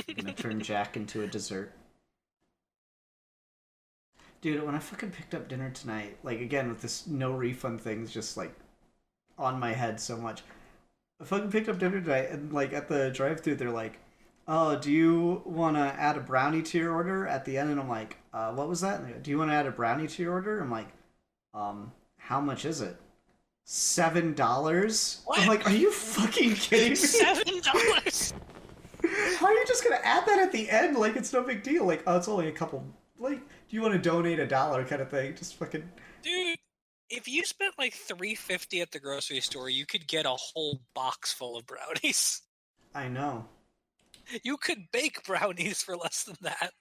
You're gonna turn Jack into a dessert. Dude, when I fucking picked up dinner tonight, like, again, with this no refund things just, like, on my head so much. I fucking picked up dinner tonight, and, like, at the drive-thru, they're like, oh, do you want to add a brownie to your order at the end? And I'm like, what was that? And they go, do you want to add a brownie to your order? I'm like, how much is it? $7? What? I'm like, are you fucking kidding me? $7? How are you just gonna add that at the end? Like, it's no big deal. Like, oh, it's only a couple. Like, do you want to donate $1 kind of thing? Just fucking. Dude, if you spent like $3.50 at the grocery store, you could get a whole box full of brownies. I know. You could bake brownies for less than that.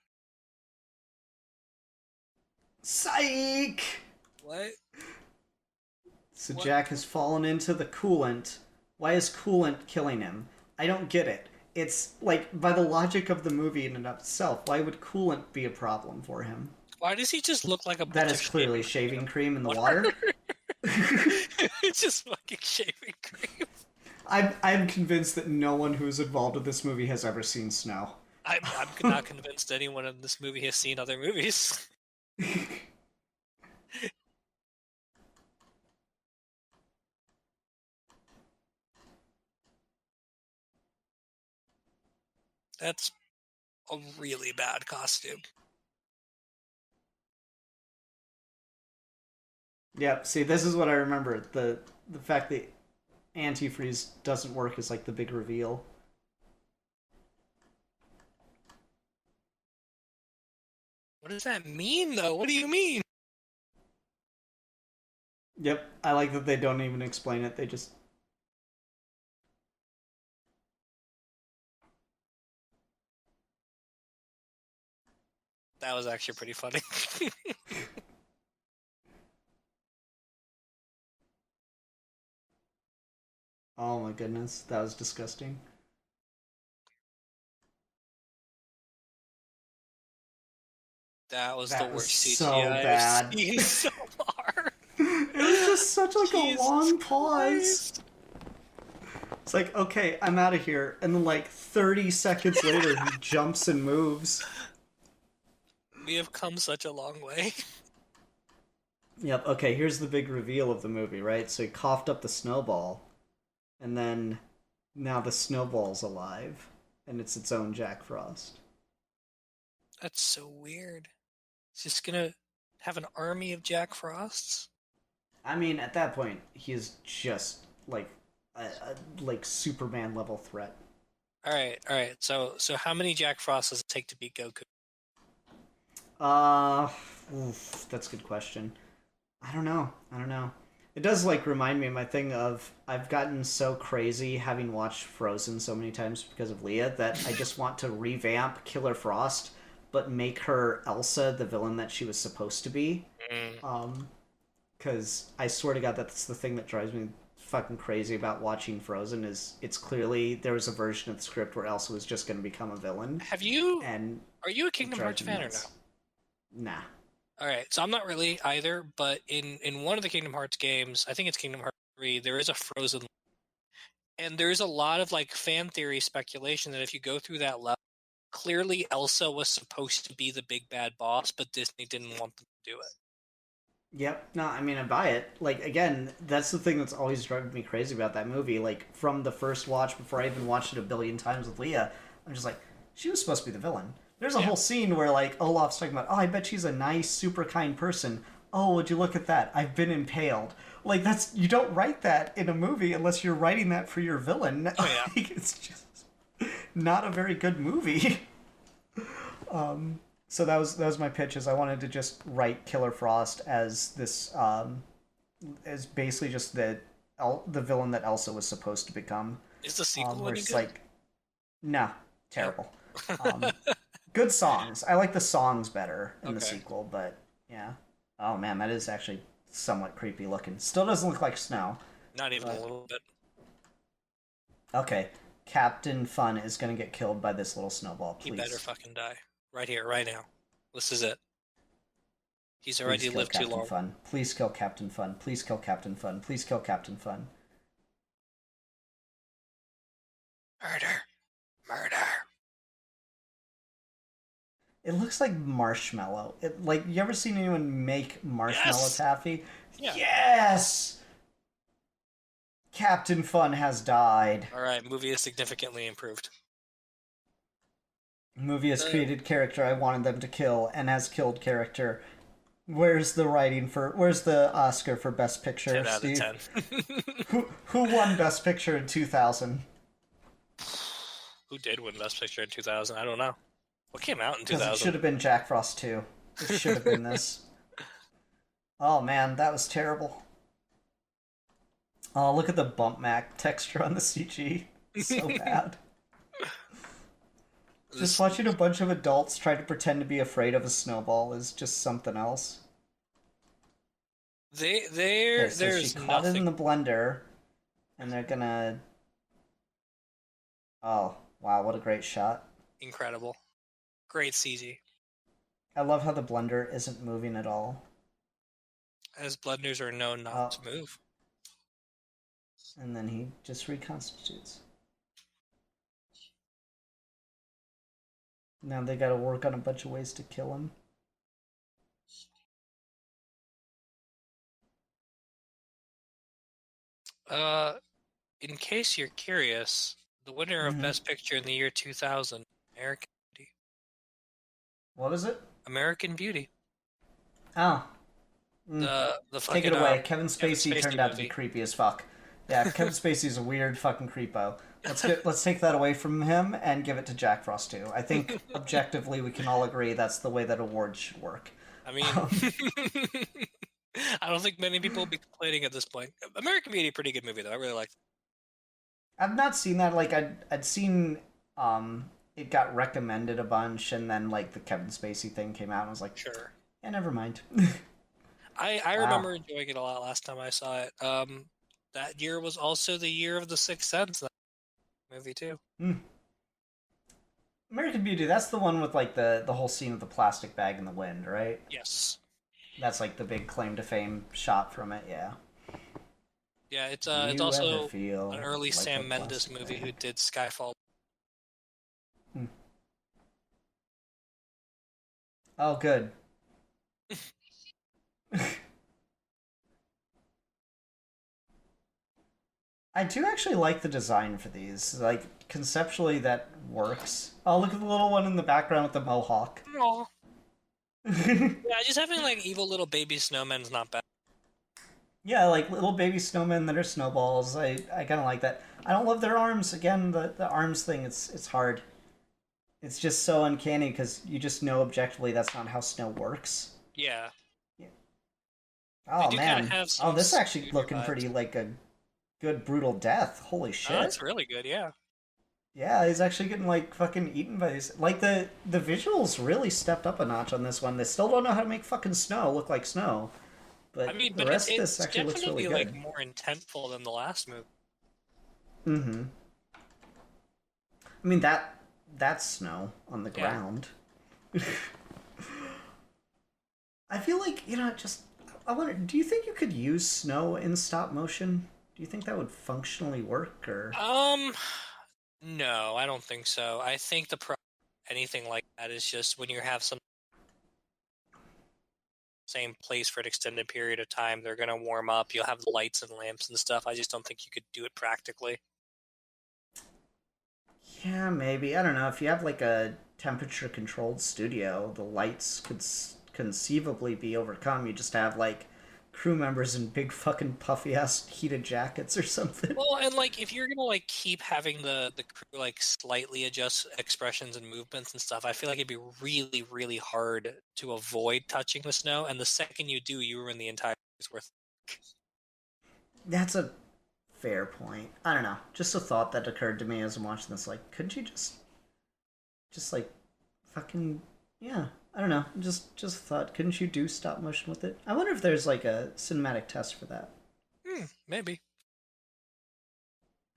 Psych! What? So What? Jack has fallen into the coolant. Why is coolant killing him? I don't get it. It's, like, by the logic of the movie in and of itself, why would coolant be a problem for him? Why does he just look like a That is clearly shaving cream in the water. It's just fucking shaving cream. I'm convinced that no one who's involved with this movie has ever seen snow. I'm not convinced anyone in this movie has seen other movies. That's a really bad costume. Yep, see, this is what I remember. The fact that antifreeze doesn't work is like the big reveal. What does that mean, though? What do you mean? Yep, I like that they don't even explain it. They just... That was actually pretty funny. Oh my goodness, that was disgusting. That was That the was worst so CGI bad. I've seen so far. It was just such like Jesus a long pause. Christ. It's like, okay, I'm out of here. And then like 30 seconds later, he jumps and moves. We have come such a long way. Yep, okay, here's the big reveal of the movie, right? So he coughed up the snowball, and then now the snowball's alive, and it's its own Jack Frost. That's so weird. Is just gonna have an army of Jack Frosts? I mean, at that point, he is just like a like Superman level threat. All right. So how many Jack Frosts does it take to beat Goku? That's a good question. I don't know. It does like remind me of my thing of I've gotten so crazy having watched Frozen so many times because of Leah that I just want to revamp Killer Frost, but make her Elsa the villain that she was supposed to be. Because I swear to God, that's the thing that drives me fucking crazy about watching Frozen is it's clearly there was a version of the script where Elsa was just going to become a villain. Are you a Kingdom drives Hearts me fan nuts. or no? Nah. All right, so I'm not really either, but in one of the Kingdom Hearts games, I think it's Kingdom Hearts 3, there is a Frozen, and there's a lot of like fan theory speculation that if you go through that level, clearly Elsa was supposed to be the big bad boss, but Disney didn't want them to do it. Yep. No, I mean, I buy it. Like, again, that's the thing that's always driving me crazy about that movie. Like, from the first watch, before I even watched it a billion times with Leah, I'm just like, she was supposed to be the villain. There's a whole scene where, like, Olaf's talking about, oh, I bet she's a nice, super kind person. Oh, would you look at that? I've been impaled. Like, you don't write that in a movie unless you're writing that for your villain. Oh, yeah. Like, it's just not a very good movie. So that was my pitch, is I wanted to just write Killer Frost as this, as basically just the villain that Elsa was supposed to become. Is the sequel where any it's good? like, nah, terrible. Good songs. I like the songs better in the sequel, but yeah. Oh man, that is actually somewhat creepy looking. Still doesn't look like snow. Not even a little bit. Okay, Captain Fun is gonna get killed by this little snowball, please. He better fucking die. Right here, right now. This is it. He's already lived too long. Fun. Please kill Captain Fun. Please kill Captain Fun. Please kill Captain Fun. Murder. Murder. It looks like marshmallow. Like, you ever seen anyone make marshmallow taffy? Yeah. Yes! Captain Fun has died. Alright, movie is significantly improved. Movie has created character I wanted them to kill and has killed character. Where's the Oscar for Best Picture, 10 out Steve? of 10. Who won Best Picture in 2000? Who did win Best Picture in 2000? I don't know. What came out in 2000? Because it should have been Jack Frost 2. It should have been this. Oh man, that was terrible. Oh, look at the bump mac texture on the CG. So bad. Just watching a bunch of adults try to pretend to be afraid of a snowball is just something else. There's she caught it in the blender, and they're gonna... Oh, wow, what a great shot. Incredible. Great CG. I love how the blender isn't moving at all. As blenders are known not to move. And then he just reconstitutes. Now they gotta work on a bunch of ways to kill him. In case you're curious, the winner of Best Picture in the year 2000, American Beauty. What is it? American Beauty. Oh. The fucking, take it away. Kevin Spacey turned out to be creepy as fuck. Yeah, Kevin Spacey's a weird fucking creepo. Let's take that away from him and give it to Jack Frost too. I think objectively we can all agree that's the way that awards should work. I mean, I don't think many people will be complaining at this point. American Beauty, pretty good movie though. I really liked it. I've not seen that. Like I'd seen it got recommended a bunch, and then like the Kevin Spacey thing came out, and I was like, sure, yeah, never mind. I remember enjoying it a lot last time I saw it. That year was also the year of The Sixth Sense movie too. American Beauty, that's the one with like the whole scene of the plastic bag in the wind, right? Yes. That's like the big claim to fame shot from it, yeah. Yeah, it's also an early like Sam Mendes movie who did Skyfall. Oh, good. I do actually like the design for these. Like, conceptually, that works. Oh, look at the little one in the background with the mohawk. Aww. Yeah, just having, like, evil little baby snowmen's not bad. Yeah, like, little baby snowmen that are snowballs. I kind of like that. I don't love their arms. Again, the arms thing, it's hard. It's just so uncanny, because you just know objectively that's not how snow works. Yeah. Oh, man. Oh, this is actually looking pretty like a good brutal death. Holy shit. Oh, that's really good, yeah. Yeah, he's actually getting like fucking eaten by these. Like the visuals really stepped up a notch on this one. They still don't know how to make fucking snow look like snow. But I mean, the rest of this actually looks really good. It's definitely like more intentful than the last movie. Mm-hmm. I mean that's snow on the ground. I feel like, I wonder, do you think you could use snow in stop motion? Do you think that would functionally work, or? No, I don't think so. I think anything like that is just when you have some same place for an extended period of time, they're going to warm up, you'll have lights and lamps and stuff. I just don't think you could do it practically. Yeah, maybe. I don't know. If you have like a temperature controlled studio, the lights could conceivably be overcome. You just have like crew members in big fucking puffy ass heated jackets or something. Well, and like if you're gonna like keep having the crew like slightly adjust expressions and movements and stuff, I feel like it'd be really, really hard to avoid touching the snow. And the second you do, you ruin the entire worth. That's a fair point. I don't know. Just a thought that occurred to me as I'm watching this. Like, couldn't you just like, fucking, yeah. I don't know. Just a thought. Couldn't you do stop motion with it? I wonder if there's like a cinematic test for that. Maybe.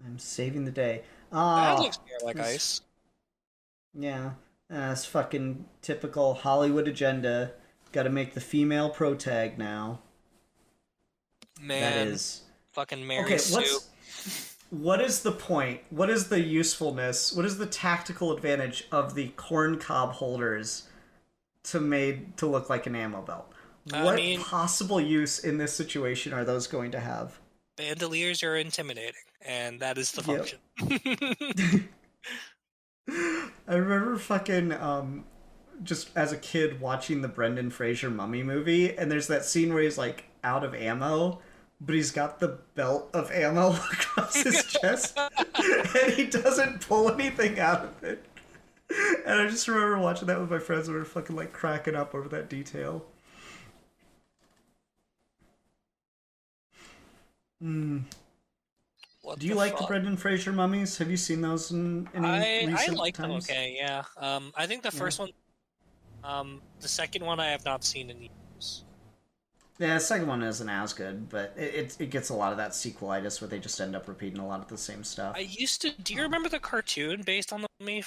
I'm saving the day. That looks more like ice. Yeah. It's fucking typical Hollywood agenda. Got to make the female protag now. Man. That is. Fucking Mary Sue. What is the point? What is the usefulness? What is the tactical advantage of the corn cob holders to look like an ammo belt? What possible use in this situation are those going to have? Bandoliers are intimidating, and that is the function. I remember fucking just as a kid watching the Brendan Fraser Mummy movie, and there's that scene where he's like out of ammo, but he's got the belt of ammo across his chest, and he doesn't pull anything out of it. And I just remember watching that with my friends, and we were fucking like cracking up over that detail. Do you like the Brendan Fraser mummies? Have you seen those in any recent I like times? them, okay, yeah. I think the first one, the second one I have not seen in years. Yeah, the second one isn't as good, but it gets a lot of that sequelitis where they just end up repeating a lot of the same stuff. Do you remember the cartoon based on the mummy?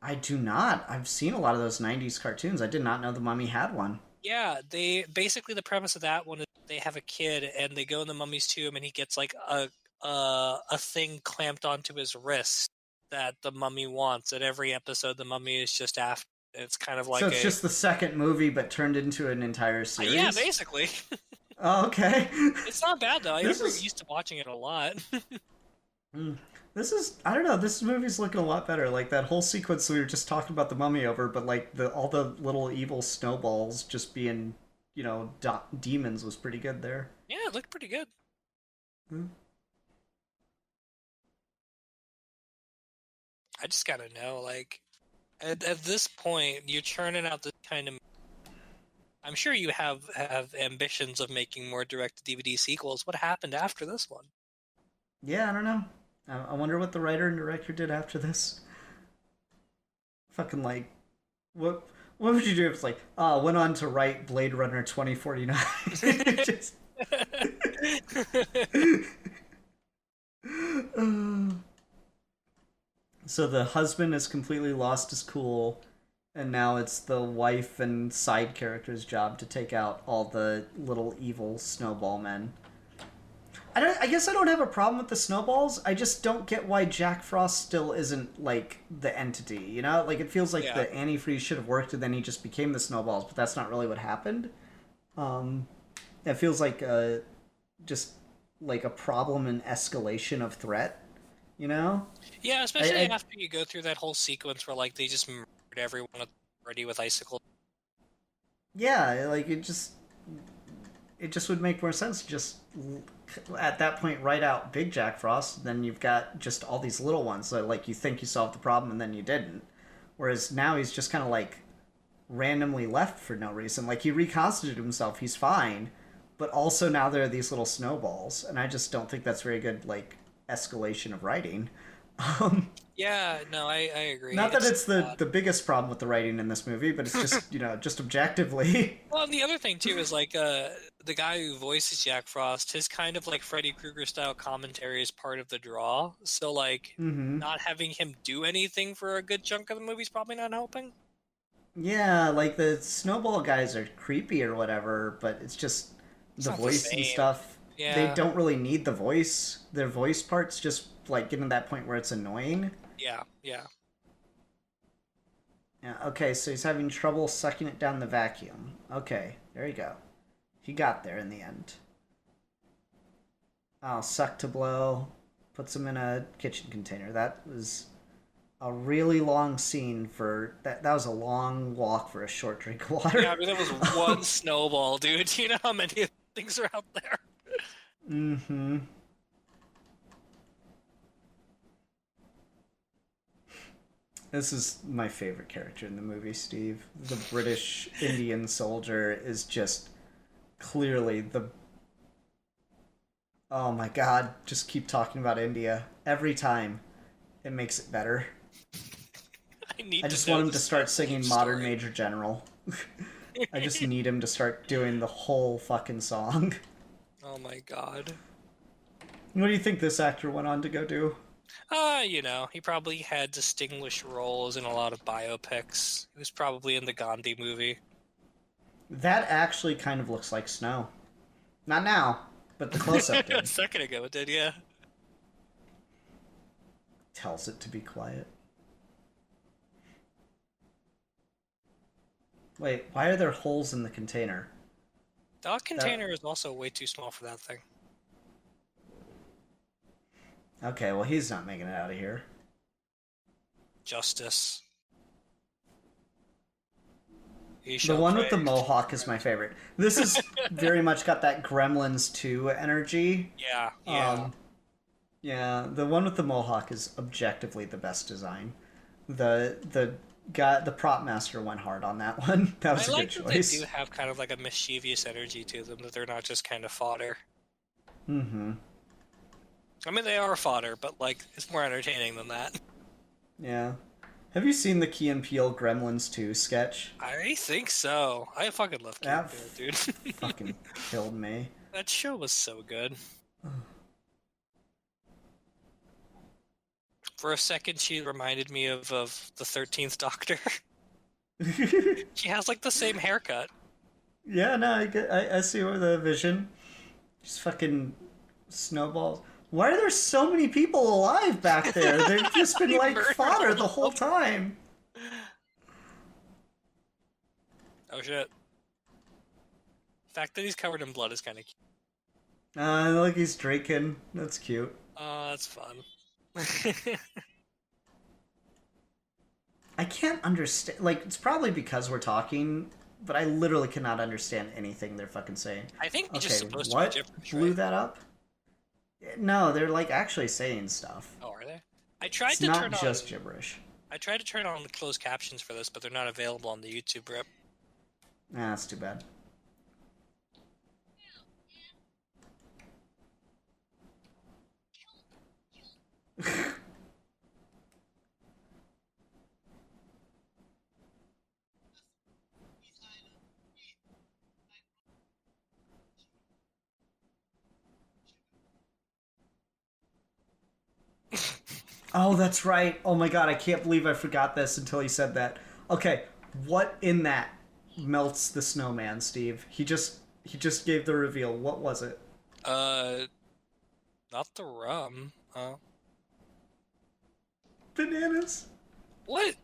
I do not. I've seen a lot of those 90s cartoons. I did not know the mummy had one. Yeah, basically the premise of that one is they have a kid and they go in the mummy's tomb and he gets like a thing clamped onto his wrist that the mummy wants. At every episode, the mummy is just after. It's kind of like it's just the second movie, but turned into an entire series. Yeah, basically. Oh, okay. It's not bad though. I remember used to watching it a lot. I don't know, this movie's looking a lot better. Like, that whole sequence we were just talking about the mummy over, but, like, all the little evil snowballs just being, demons was pretty good there. Yeah, it looked pretty good. I just gotta know, like, at this point, you're churning out this kind of... I'm sure you have ambitions of making more direct-to-DVD sequels. What happened after this one? Yeah, I don't know. I wonder what the writer and director did after this. Fucking like, what would you do if it's like, went on to write Blade Runner 2049? Just... So the husband has completely lost his cool, and now it's the wife and side character's job to take out all the little evil snowball men. I guess I don't have a problem with the snowballs. I just don't get why Jack Frost still isn't, like, the entity, Like, it feels like the antifreeze should have worked and then he just became the snowballs, but that's not really what happened. It feels like just, like, a problem and escalation of threat, Yeah, especially after you go through that whole sequence where, like, they just murdered everyone already with icicles. Yeah, like, it just would make more sense to just... at that point write out big Jack Frost, then you've got just all these little ones. So like you think you solved the problem and then you didn't. Whereas now he's just kind of like randomly left for no reason. Like he reconstituted himself, he's fine, but also now there are these little snowballs, and I just don't think that's very good like escalation of writing. Yeah, no, I agree. Not that it's the biggest problem with the writing in this movie, but it's just, just objectively. Well, and the other thing, too, is, like, the guy who voices Jack Frost, his kind of, like, Freddy Krueger-style commentary is part of the draw. So, like, not having him do anything for a good chunk of the movie is probably not helping. Yeah, like, the snowball guys are creepy or whatever, but it's just the voice and stuff. Yeah. They don't really need the voice. Their voice part's just, like, getting to that point where it's annoying. Yeah. Yeah, okay, so he's having trouble sucking it down the vacuum. Okay, there you go. He got there in the end. Suck to blow. puts him in a kitchen container. That was a really long scene for that. That was a long walk for a short drink of water. Yeah, I mean, that was one snowball, dude. Do you know how many things are out there? Mm-hmm. This is my favorite character in the movie, Steve. The British Indian soldier is just clearly the... Oh my god, just keep talking about India. Every time, it makes it better. I just want him to start singing Modern Major General. I just need him to start doing the whole fucking song. Oh my god. What do you think this actor went on to go do? You know, he probably had distinguished roles in a lot of biopics. He was probably in the Gandhi movie. That actually kind of looks like snow. Not now, but the close-up did. A second ago it did, yeah. Tells it to be quiet. Wait, why are there holes in the container? Dog container is also way too small for that thing. Okay, well, he's not making it out of here. Justice. The one with the mohawk is my favorite. This is very much got that Gremlins 2 energy. Yeah, yeah. Yeah, the one with the mohawk is objectively the best design. The guy, the prop master went hard on that one. That was a good choice. I like that they do have kind of like a mischievous energy to them, that they're not just kind of fodder. Mm-hmm. I mean, they are fodder, but, like, it's more entertaining than that. Yeah. Have you seen the Key and Peele Gremlins 2 sketch? I think so. I fucking love Key and Peele, dude. Fucking killed me. That show was so good. For a second, she reminded me of the 13th Doctor. She has, like, the same haircut. Yeah, no, I see where the vision. Just fucking snowballs. Why are there so many people alive back there? They've just been, like, fodder the whole time. Oh, shit. The fact that he's covered in blood is kind of cute. Look, he's drinking. That's cute. Oh, that's fun. I can't understand. Like, it's probably because we're talking, but I literally cannot understand anything they're fucking saying. I think they're just supposed to be gibberish, blew right? that up? No, they're, like, actually saying stuff. Oh, are they? I tried it's to not turn just on... gibberish. I tried to turn on the closed captions for this, but they're not available on the YouTube rip. Nah, that's too bad. Oh, that's right. Oh my god, I can't believe I forgot this until he said that. Okay, what in that melts the snowman, Steve? He just gave the reveal. What was it? Not the rum. Bananas. What?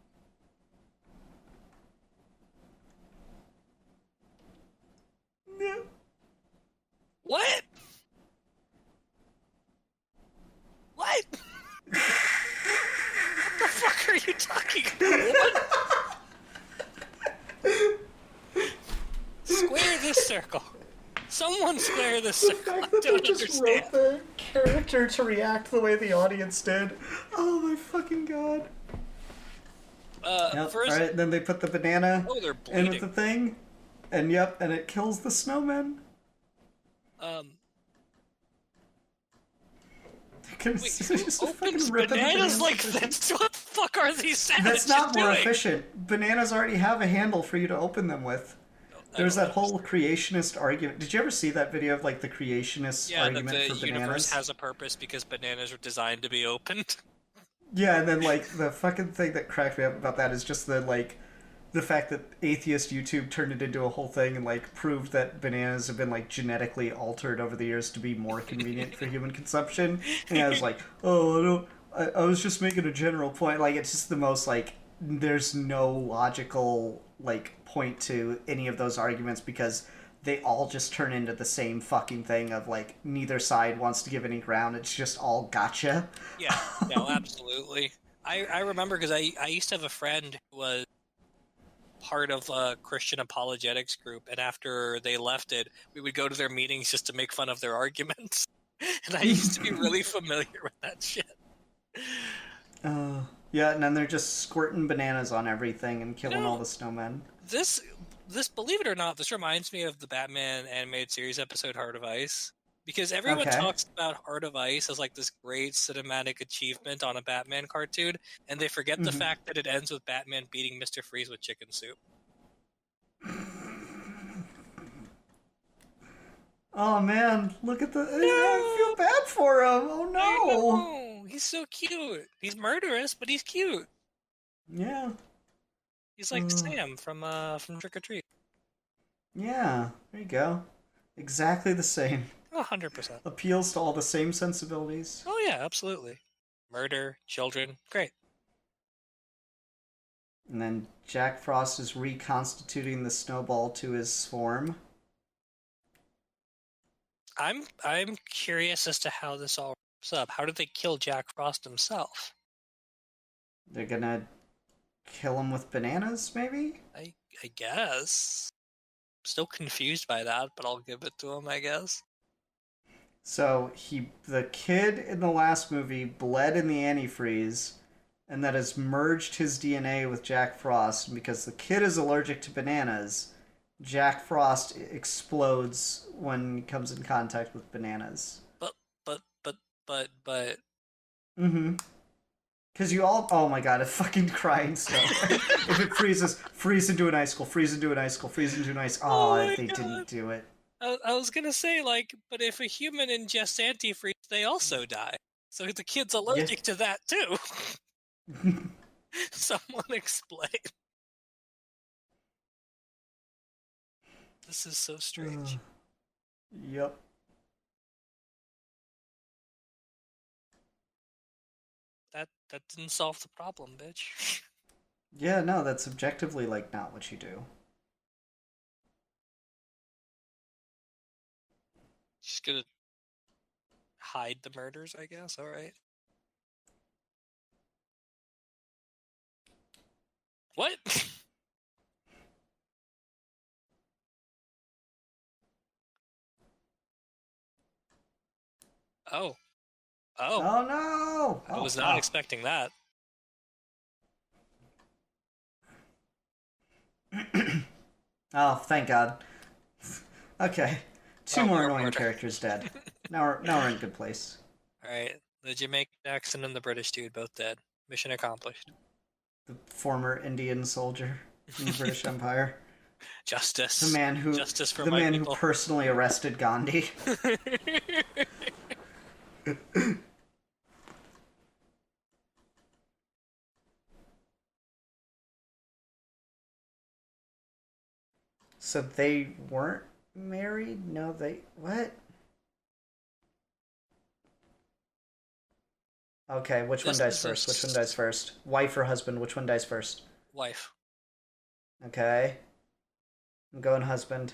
No. What? What? What the fuck are you talking about? Square this circle. Someone square this circle. I don't understand. Wrote the character to react the way the audience did. Oh my fucking god. Yep. First... Alright, then they put the banana in with the bleeding. thing, and yep, and it kills the snowman. Wait, who opens bananas like this? What the fuck are these savages That's not more doing? efficient. Bananas already have a handle for you to open them with. There's that whole creationist argument. Did you ever see that video of, like, the creationist argument that for the bananas? universe has a purpose because bananas are designed to be opened. Yeah, and then, like, the fucking thing that cracked me up about that is just the, like, the fact that atheist YouTube turned it into a whole thing and, like, proved that bananas have been, like, genetically altered over the years to be more convenient for human consumption. And I was like, oh, I was just making a general point. Like, it's just the most, like, there's no logical, like, point to any of those arguments because they all just turn into the same fucking thing of, like, neither side wants to give any ground. It's just all gotcha. Yeah, no, absolutely. I remember because I used to have a friend who was part of a Christian apologetics group, and after they left it, we would go to their meetings just to make fun of their arguments. And I used to be really familiar with that shit. Yeah, and then they're just squirting bananas on everything and killing all the snowmen. This, believe it or not, this reminds me of the Batman animated series episode Heart of Ice. Because everyone talks about Heart of Ice as like this great cinematic achievement on a Batman cartoon, and they forget the fact that it ends with Batman beating Mr. Freeze with chicken soup. Oh man, look at the... I feel bad for him. Oh no. He's so cute. He's murderous, but he's cute. Yeah. He's like Sam from Trick or Treat. Yeah, there you go. Exactly the same. 100%. Appeals to all the same sensibilities. Oh yeah, absolutely. Murder, children, great. And then Jack Frost is reconstituting the snowball to his form. I'm curious as to how this all wraps up. How did they kill Jack Frost himself? They're gonna kill him with bananas, maybe? I guess. Still confused by that, but I'll give it to him, I guess. So the kid in the last movie bled in the antifreeze, and that has merged his DNA with Jack Frost. And because the kid is allergic to bananas, Jack Frost explodes when he comes in contact with bananas. But. Mm-hmm. Because you all... Oh my god, a fucking crying snow. If it freezes, freeze into an icicle, freeze into an icicle, freeze into an icicle. Oh, they didn't do it. I was gonna say, like, but if a human ingests antifreeze, they also die. So the kid's allergic to that, too. Someone explain. This is so strange. Yep. That didn't solve the problem, bitch. Yeah, no, that's objectively, like, not what you do. Just gonna hide the murders, I guess. All right. What? Oh. Oh no! I was not expecting that. Oh, thank God. Okay. Two more annoying characters dead. Now we're in good place. Alright. The Jamaican accent and the British dude both dead. Mission accomplished. The former Indian soldier in the British Empire. Justice. The man who who personally arrested Gandhi. So they weren't married? No, they... What? Okay, which one dies first? Which one dies first? Wife or husband? Which one dies first? Wife. Okay. I'm going husband.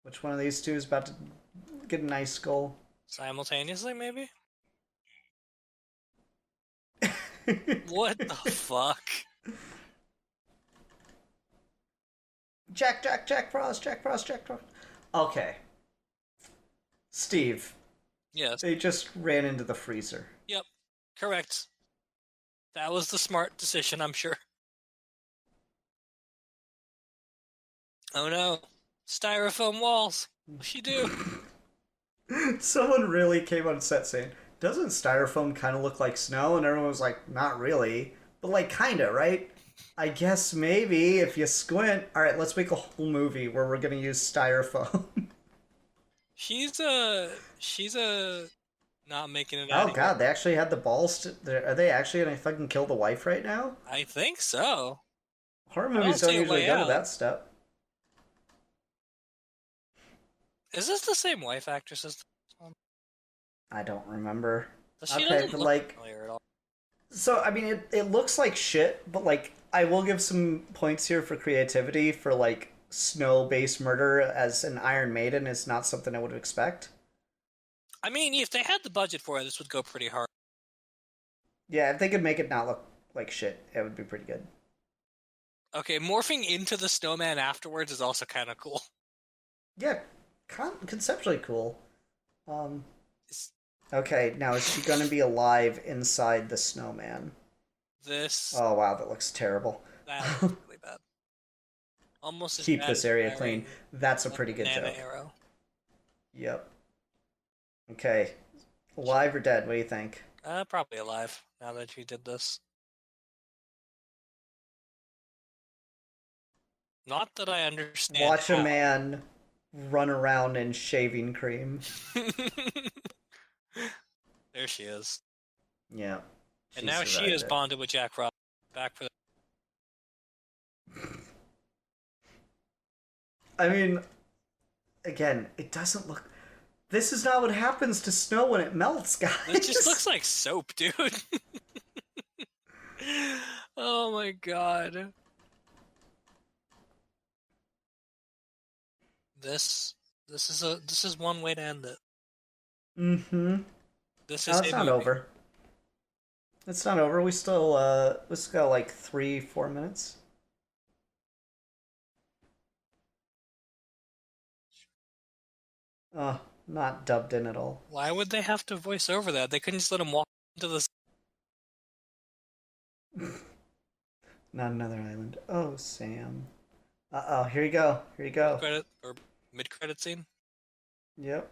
Which one of these two is about to get an ice skull? Simultaneously, maybe? What the fuck? Jack Frost. Okay. Steve. Yes. They just ran into the freezer. Yep. Correct. That was the smart decision, I'm sure. Oh no. Styrofoam walls. What'd she do? Someone really came on set saying, doesn't styrofoam kind of look like snow? And everyone was like, not really. But like, kind of, right? I guess maybe if you squint. Alright, let's make a whole movie where we're going to use styrofoam. She's a not making it. Oh god, they actually had the balls to... Are they actually going to fucking kill the wife right now? I think so. Horror movies don't usually go to that step. Is this the same wife actress as the one? I don't remember. She doesn't look familiar at all. So, I mean, it looks like shit, but, like, I will give some points here for creativity for, like, snow-based murder as an Iron Maiden is not something I would expect. I mean, if they had the budget for it, this would go pretty hard. Yeah, if they could make it not look like shit, it would be pretty good. Okay, morphing into the snowman afterwards is also kind of cool. Yeah, conceptually cool. It's- Okay, now is she gonna be alive inside the snowman? This Oh wow, that looks terrible. that looks really bad. Almost as Keep bad this as area firing clean. That's a a pretty good banana joke. arrow. Yep. Okay. Alive or dead? What do you think? Probably alive now that you did this. Not that I understand. Watch a how. man run around in shaving cream. There she is. Yeah. And now she is bonded with Jack Frost. Back for the... I mean, again, it doesn't look. This is not what happens to snow when it melts, guys. It just looks like soap, dude. Oh my god. This is one way to end it. Mm-hmm. This No, is it's not over. It's not over. We still got like 3-4 minutes. Not dubbed in at all. Why would they have to voice over that? They couldn't just let him walk into the... Not another island. Oh, Sam. Uh-oh, here you go. Here you go. credit or mid-credit scene. Yep.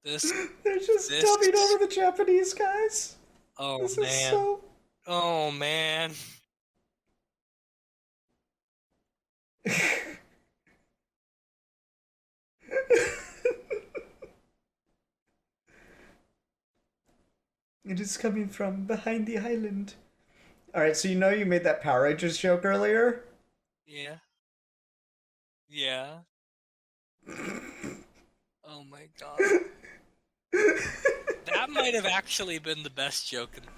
This They're just dubbing over the Japanese guys. Oh This man. is so... Oh man. It is coming from behind the island. Alright, so you know you made that Power Rangers joke earlier? Yeah. Yeah. Oh my god. That might have actually been the best joke in the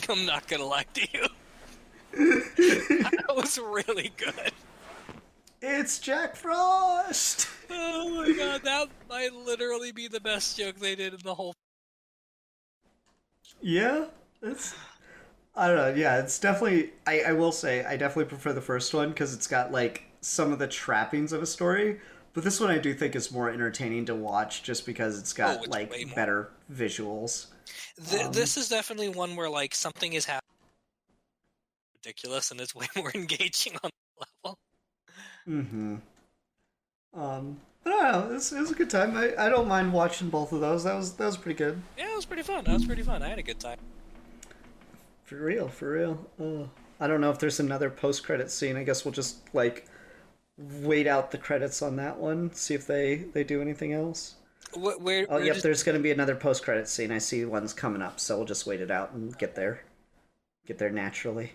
thing. I'm not gonna lie to you. That was really good. It's Jack Frost! Oh my god, that might literally be the best joke they did in the whole... Yeah, it's... I don't know, yeah, it's definitely... I will say, I definitely prefer the first one because it's got, like, some of the trappings of a story, but this one I do think is more entertaining to watch just because it's got, it's better visuals. This is definitely one where, like, something is happening ridiculous and it's way more engaging on the level. Mm-hmm. But I don't know, it was a good time. I don't mind watching both of those. That was pretty good. Yeah, it was pretty fun. That was pretty fun. I had a good time. For real, for real. I don't know if there's another post-credit scene. I guess we'll just, like, wait out the credits on that one, see if they do anything else. Where Yep, there's going to be another post-credit scene. I see one's coming up, so we'll just wait it out and get there naturally.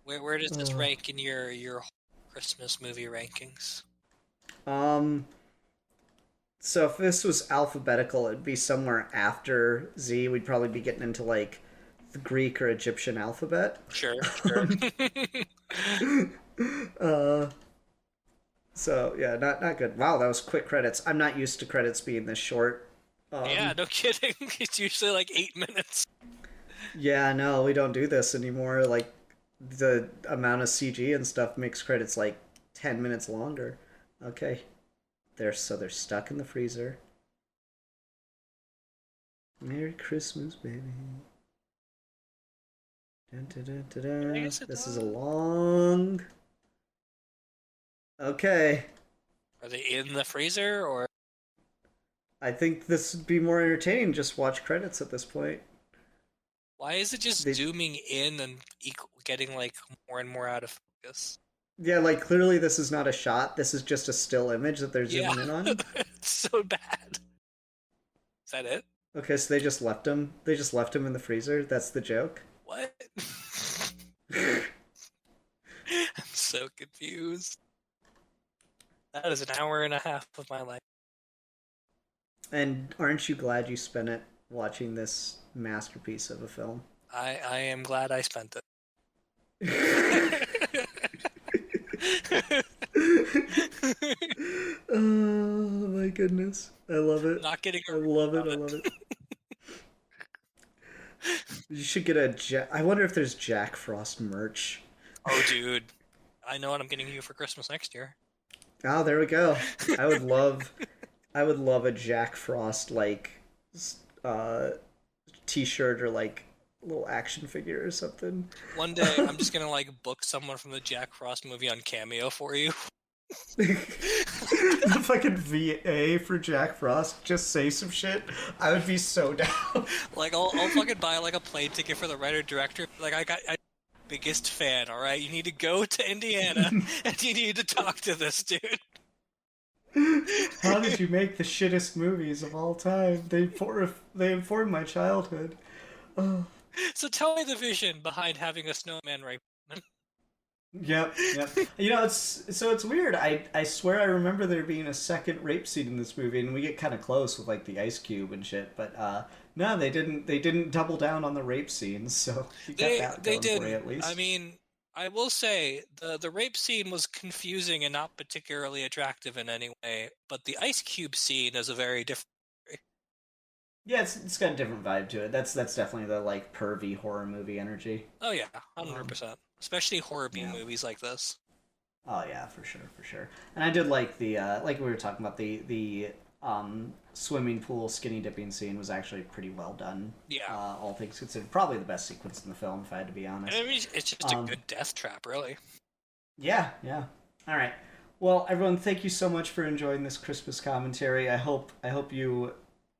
Where does this rank in your Christmas movie rankings? So if this was alphabetical, it'd be somewhere after Z. We'd probably be getting into, like, the Greek or Egyptian alphabet. Sure. So yeah, not good. Wow, that was quick credits. I'm not used to credits being this short. Yeah, no kidding. It's usually like 8 minutes. Yeah, no, we don't do this anymore. Like, the amount of CG and stuff makes credits like 10 minutes longer. Okay. They're stuck in the freezer. Merry Christmas, baby. Dun, dun, dun, dun, dun. This is a long... Okay. Are they in the freezer or? I think this would be more entertaining. Just watch credits at this point. Why is it just zooming in and getting like more and more out of focus? Yeah, like clearly this is not a shot. This is just a still image that they're zooming in on. It's so bad. Is that it? Okay, so they just left him. They just left him in the freezer. That's the joke. What? I'm so confused. That is an hour and a half of my life. And aren't you glad you spent it watching this masterpiece of a film? I am glad I spent it. Oh my goodness. I love it. Not getting I love it. I love it. You should get a I wonder if there's Jack Frost merch. Oh, dude. I know what I'm getting you for Christmas next year. Oh, there we go. I would love a Jack Frost t-shirt or like little action figure or something. One day I'm just gonna like book someone from the Jack Frost movie on Cameo for you. The fucking VA for Jack Frost, just say some shit. I would be so down. Like I'll fucking buy like a plane ticket for the writer director. Like I'm biggest fan. All right, you need to go to Indiana and you need to talk to this dude. How did you make the shittest movies of all time? They informed my childhood. Oh. So tell me the vision behind having a snowman rape. Yep. You know, it's weird. I swear I remember there being a second rape scene in this movie, and we get kind of close with like the ice cube and shit. But no, they didn't double down on the rape scenes, so you got that going for you at least. I mean, I will say the rape scene was confusing and not particularly attractive in any way, but the ice cube scene is a very different. Yeah, it's got a different vibe to it. That's definitely the like pervy horror movie energy. Oh yeah, 100%. Especially horror B movies like this. Oh yeah, for sure. And I did like the like we were talking about the swimming pool skinny dipping scene was actually pretty well done. Yeah. All things considered, probably the best sequence in the film, if I had to be honest. I mean, it's just a good death trap, really. Yeah. All right. Well, everyone, thank you so much for enjoying this Christmas commentary. I hope you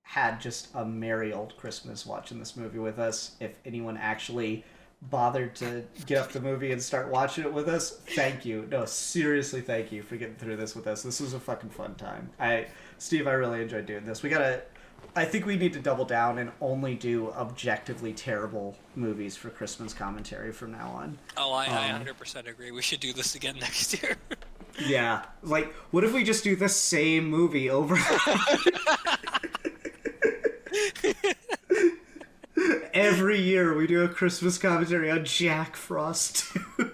had just a merry old Christmas watching this movie with us. If anyone actually bothered to get up the movie and start watching it with us, thank you. No, seriously, thank you for getting through this with us. This was a fucking fun time. Steve, I really enjoyed doing this. I think we need to double down and only do objectively terrible movies for Christmas commentary from now on. Oh, I 100% agree. We should do this again next year. Yeah. Like, what if we just do the same movie over every year we do a Christmas commentary on Jack Frost 2.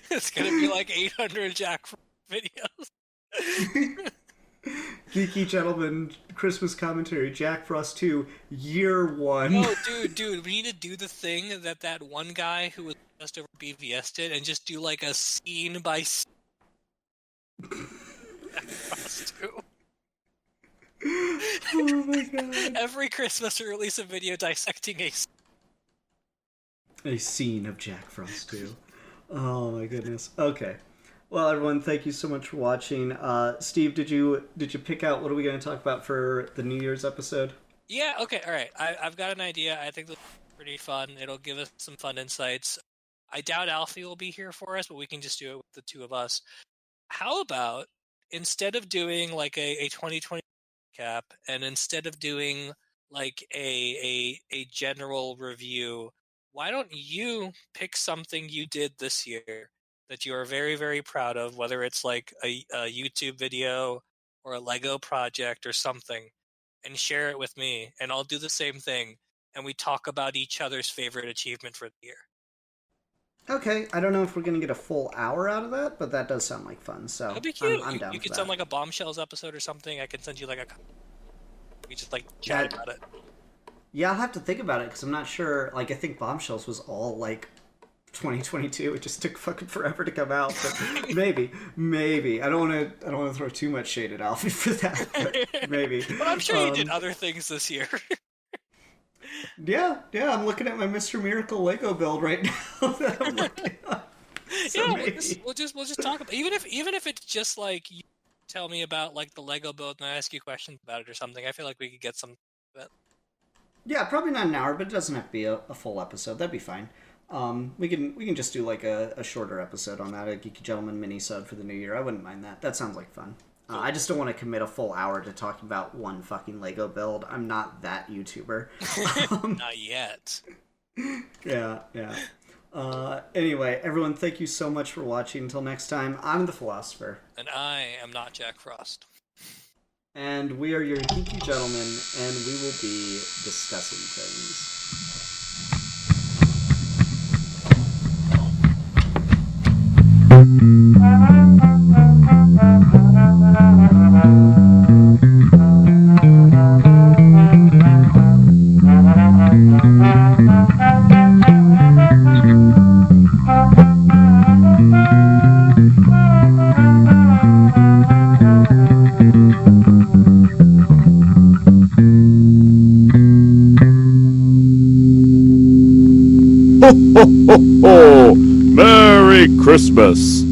It's gonna be like 800 Jack Frost videos. Geeky Gentleman Christmas commentary, Jack Frost 2, Year 1. Oh, dude, we need to do the thing that one guy who was just over BVS did and just do like a scene by scene. Jack Frost 2. Oh my god. Every Christmas we release a video dissecting a scene of Jack Frost 2. Oh my goodness. Okay. Well, everyone, thank you so much for watching. Steve, did you pick out what are we going to talk about for the New Year's episode? Yeah, okay, alright. I've got an idea. I think this is pretty fun. It'll give us some fun insights. I doubt Alfie will be here for us, but we can just do it with the two of us. How about, instead of doing like a 2020 cap, and instead of doing like a general review, why don't you pick something you did this year that you are very, very proud of, whether it's like a YouTube video or a Lego project or something, and share it with me, and I'll do the same thing, and we talk about each other's favorite achievement for the year. Okay, I don't know if we're going to get a full hour out of that, but that does sound like fun, so that'd be cute. I'm down You for could that. send like a Bombshells episode or something. I can send you like a... We just like chat about it. Yeah, I'll have to think about it, because I'm not sure. Like, I think Bombshells was all like 2022. It just took fucking forever to come out, but maybe. I don't want to throw too much shade at Alfie for that, but maybe. But I'm sure you did other things this year. Yeah, I'm looking at my Mr. Miracle Lego build right now that I'm looking at. So yeah, we'll just talk about even if it's just like you tell me about like the Lego build and I ask you questions about it or something. I feel like we could get some of it. Yeah, probably not an hour, but it doesn't have to be a full episode. That'd be fine. We can just do like a shorter episode on that, a Geeky Gentleman mini-sode for the new year. I wouldn't mind that. That sounds like fun. I just don't want to commit a full hour to talking about one fucking Lego build. I'm not that YouTuber. Not yet. Yeah. Anyway, everyone, thank you so much for watching. Until next time, I'm the Philosopher. And I am not Jack Frost. And we are your Geeky Gentlemen, and we will be discussing things. ho, ho, ho! Merry Christmas!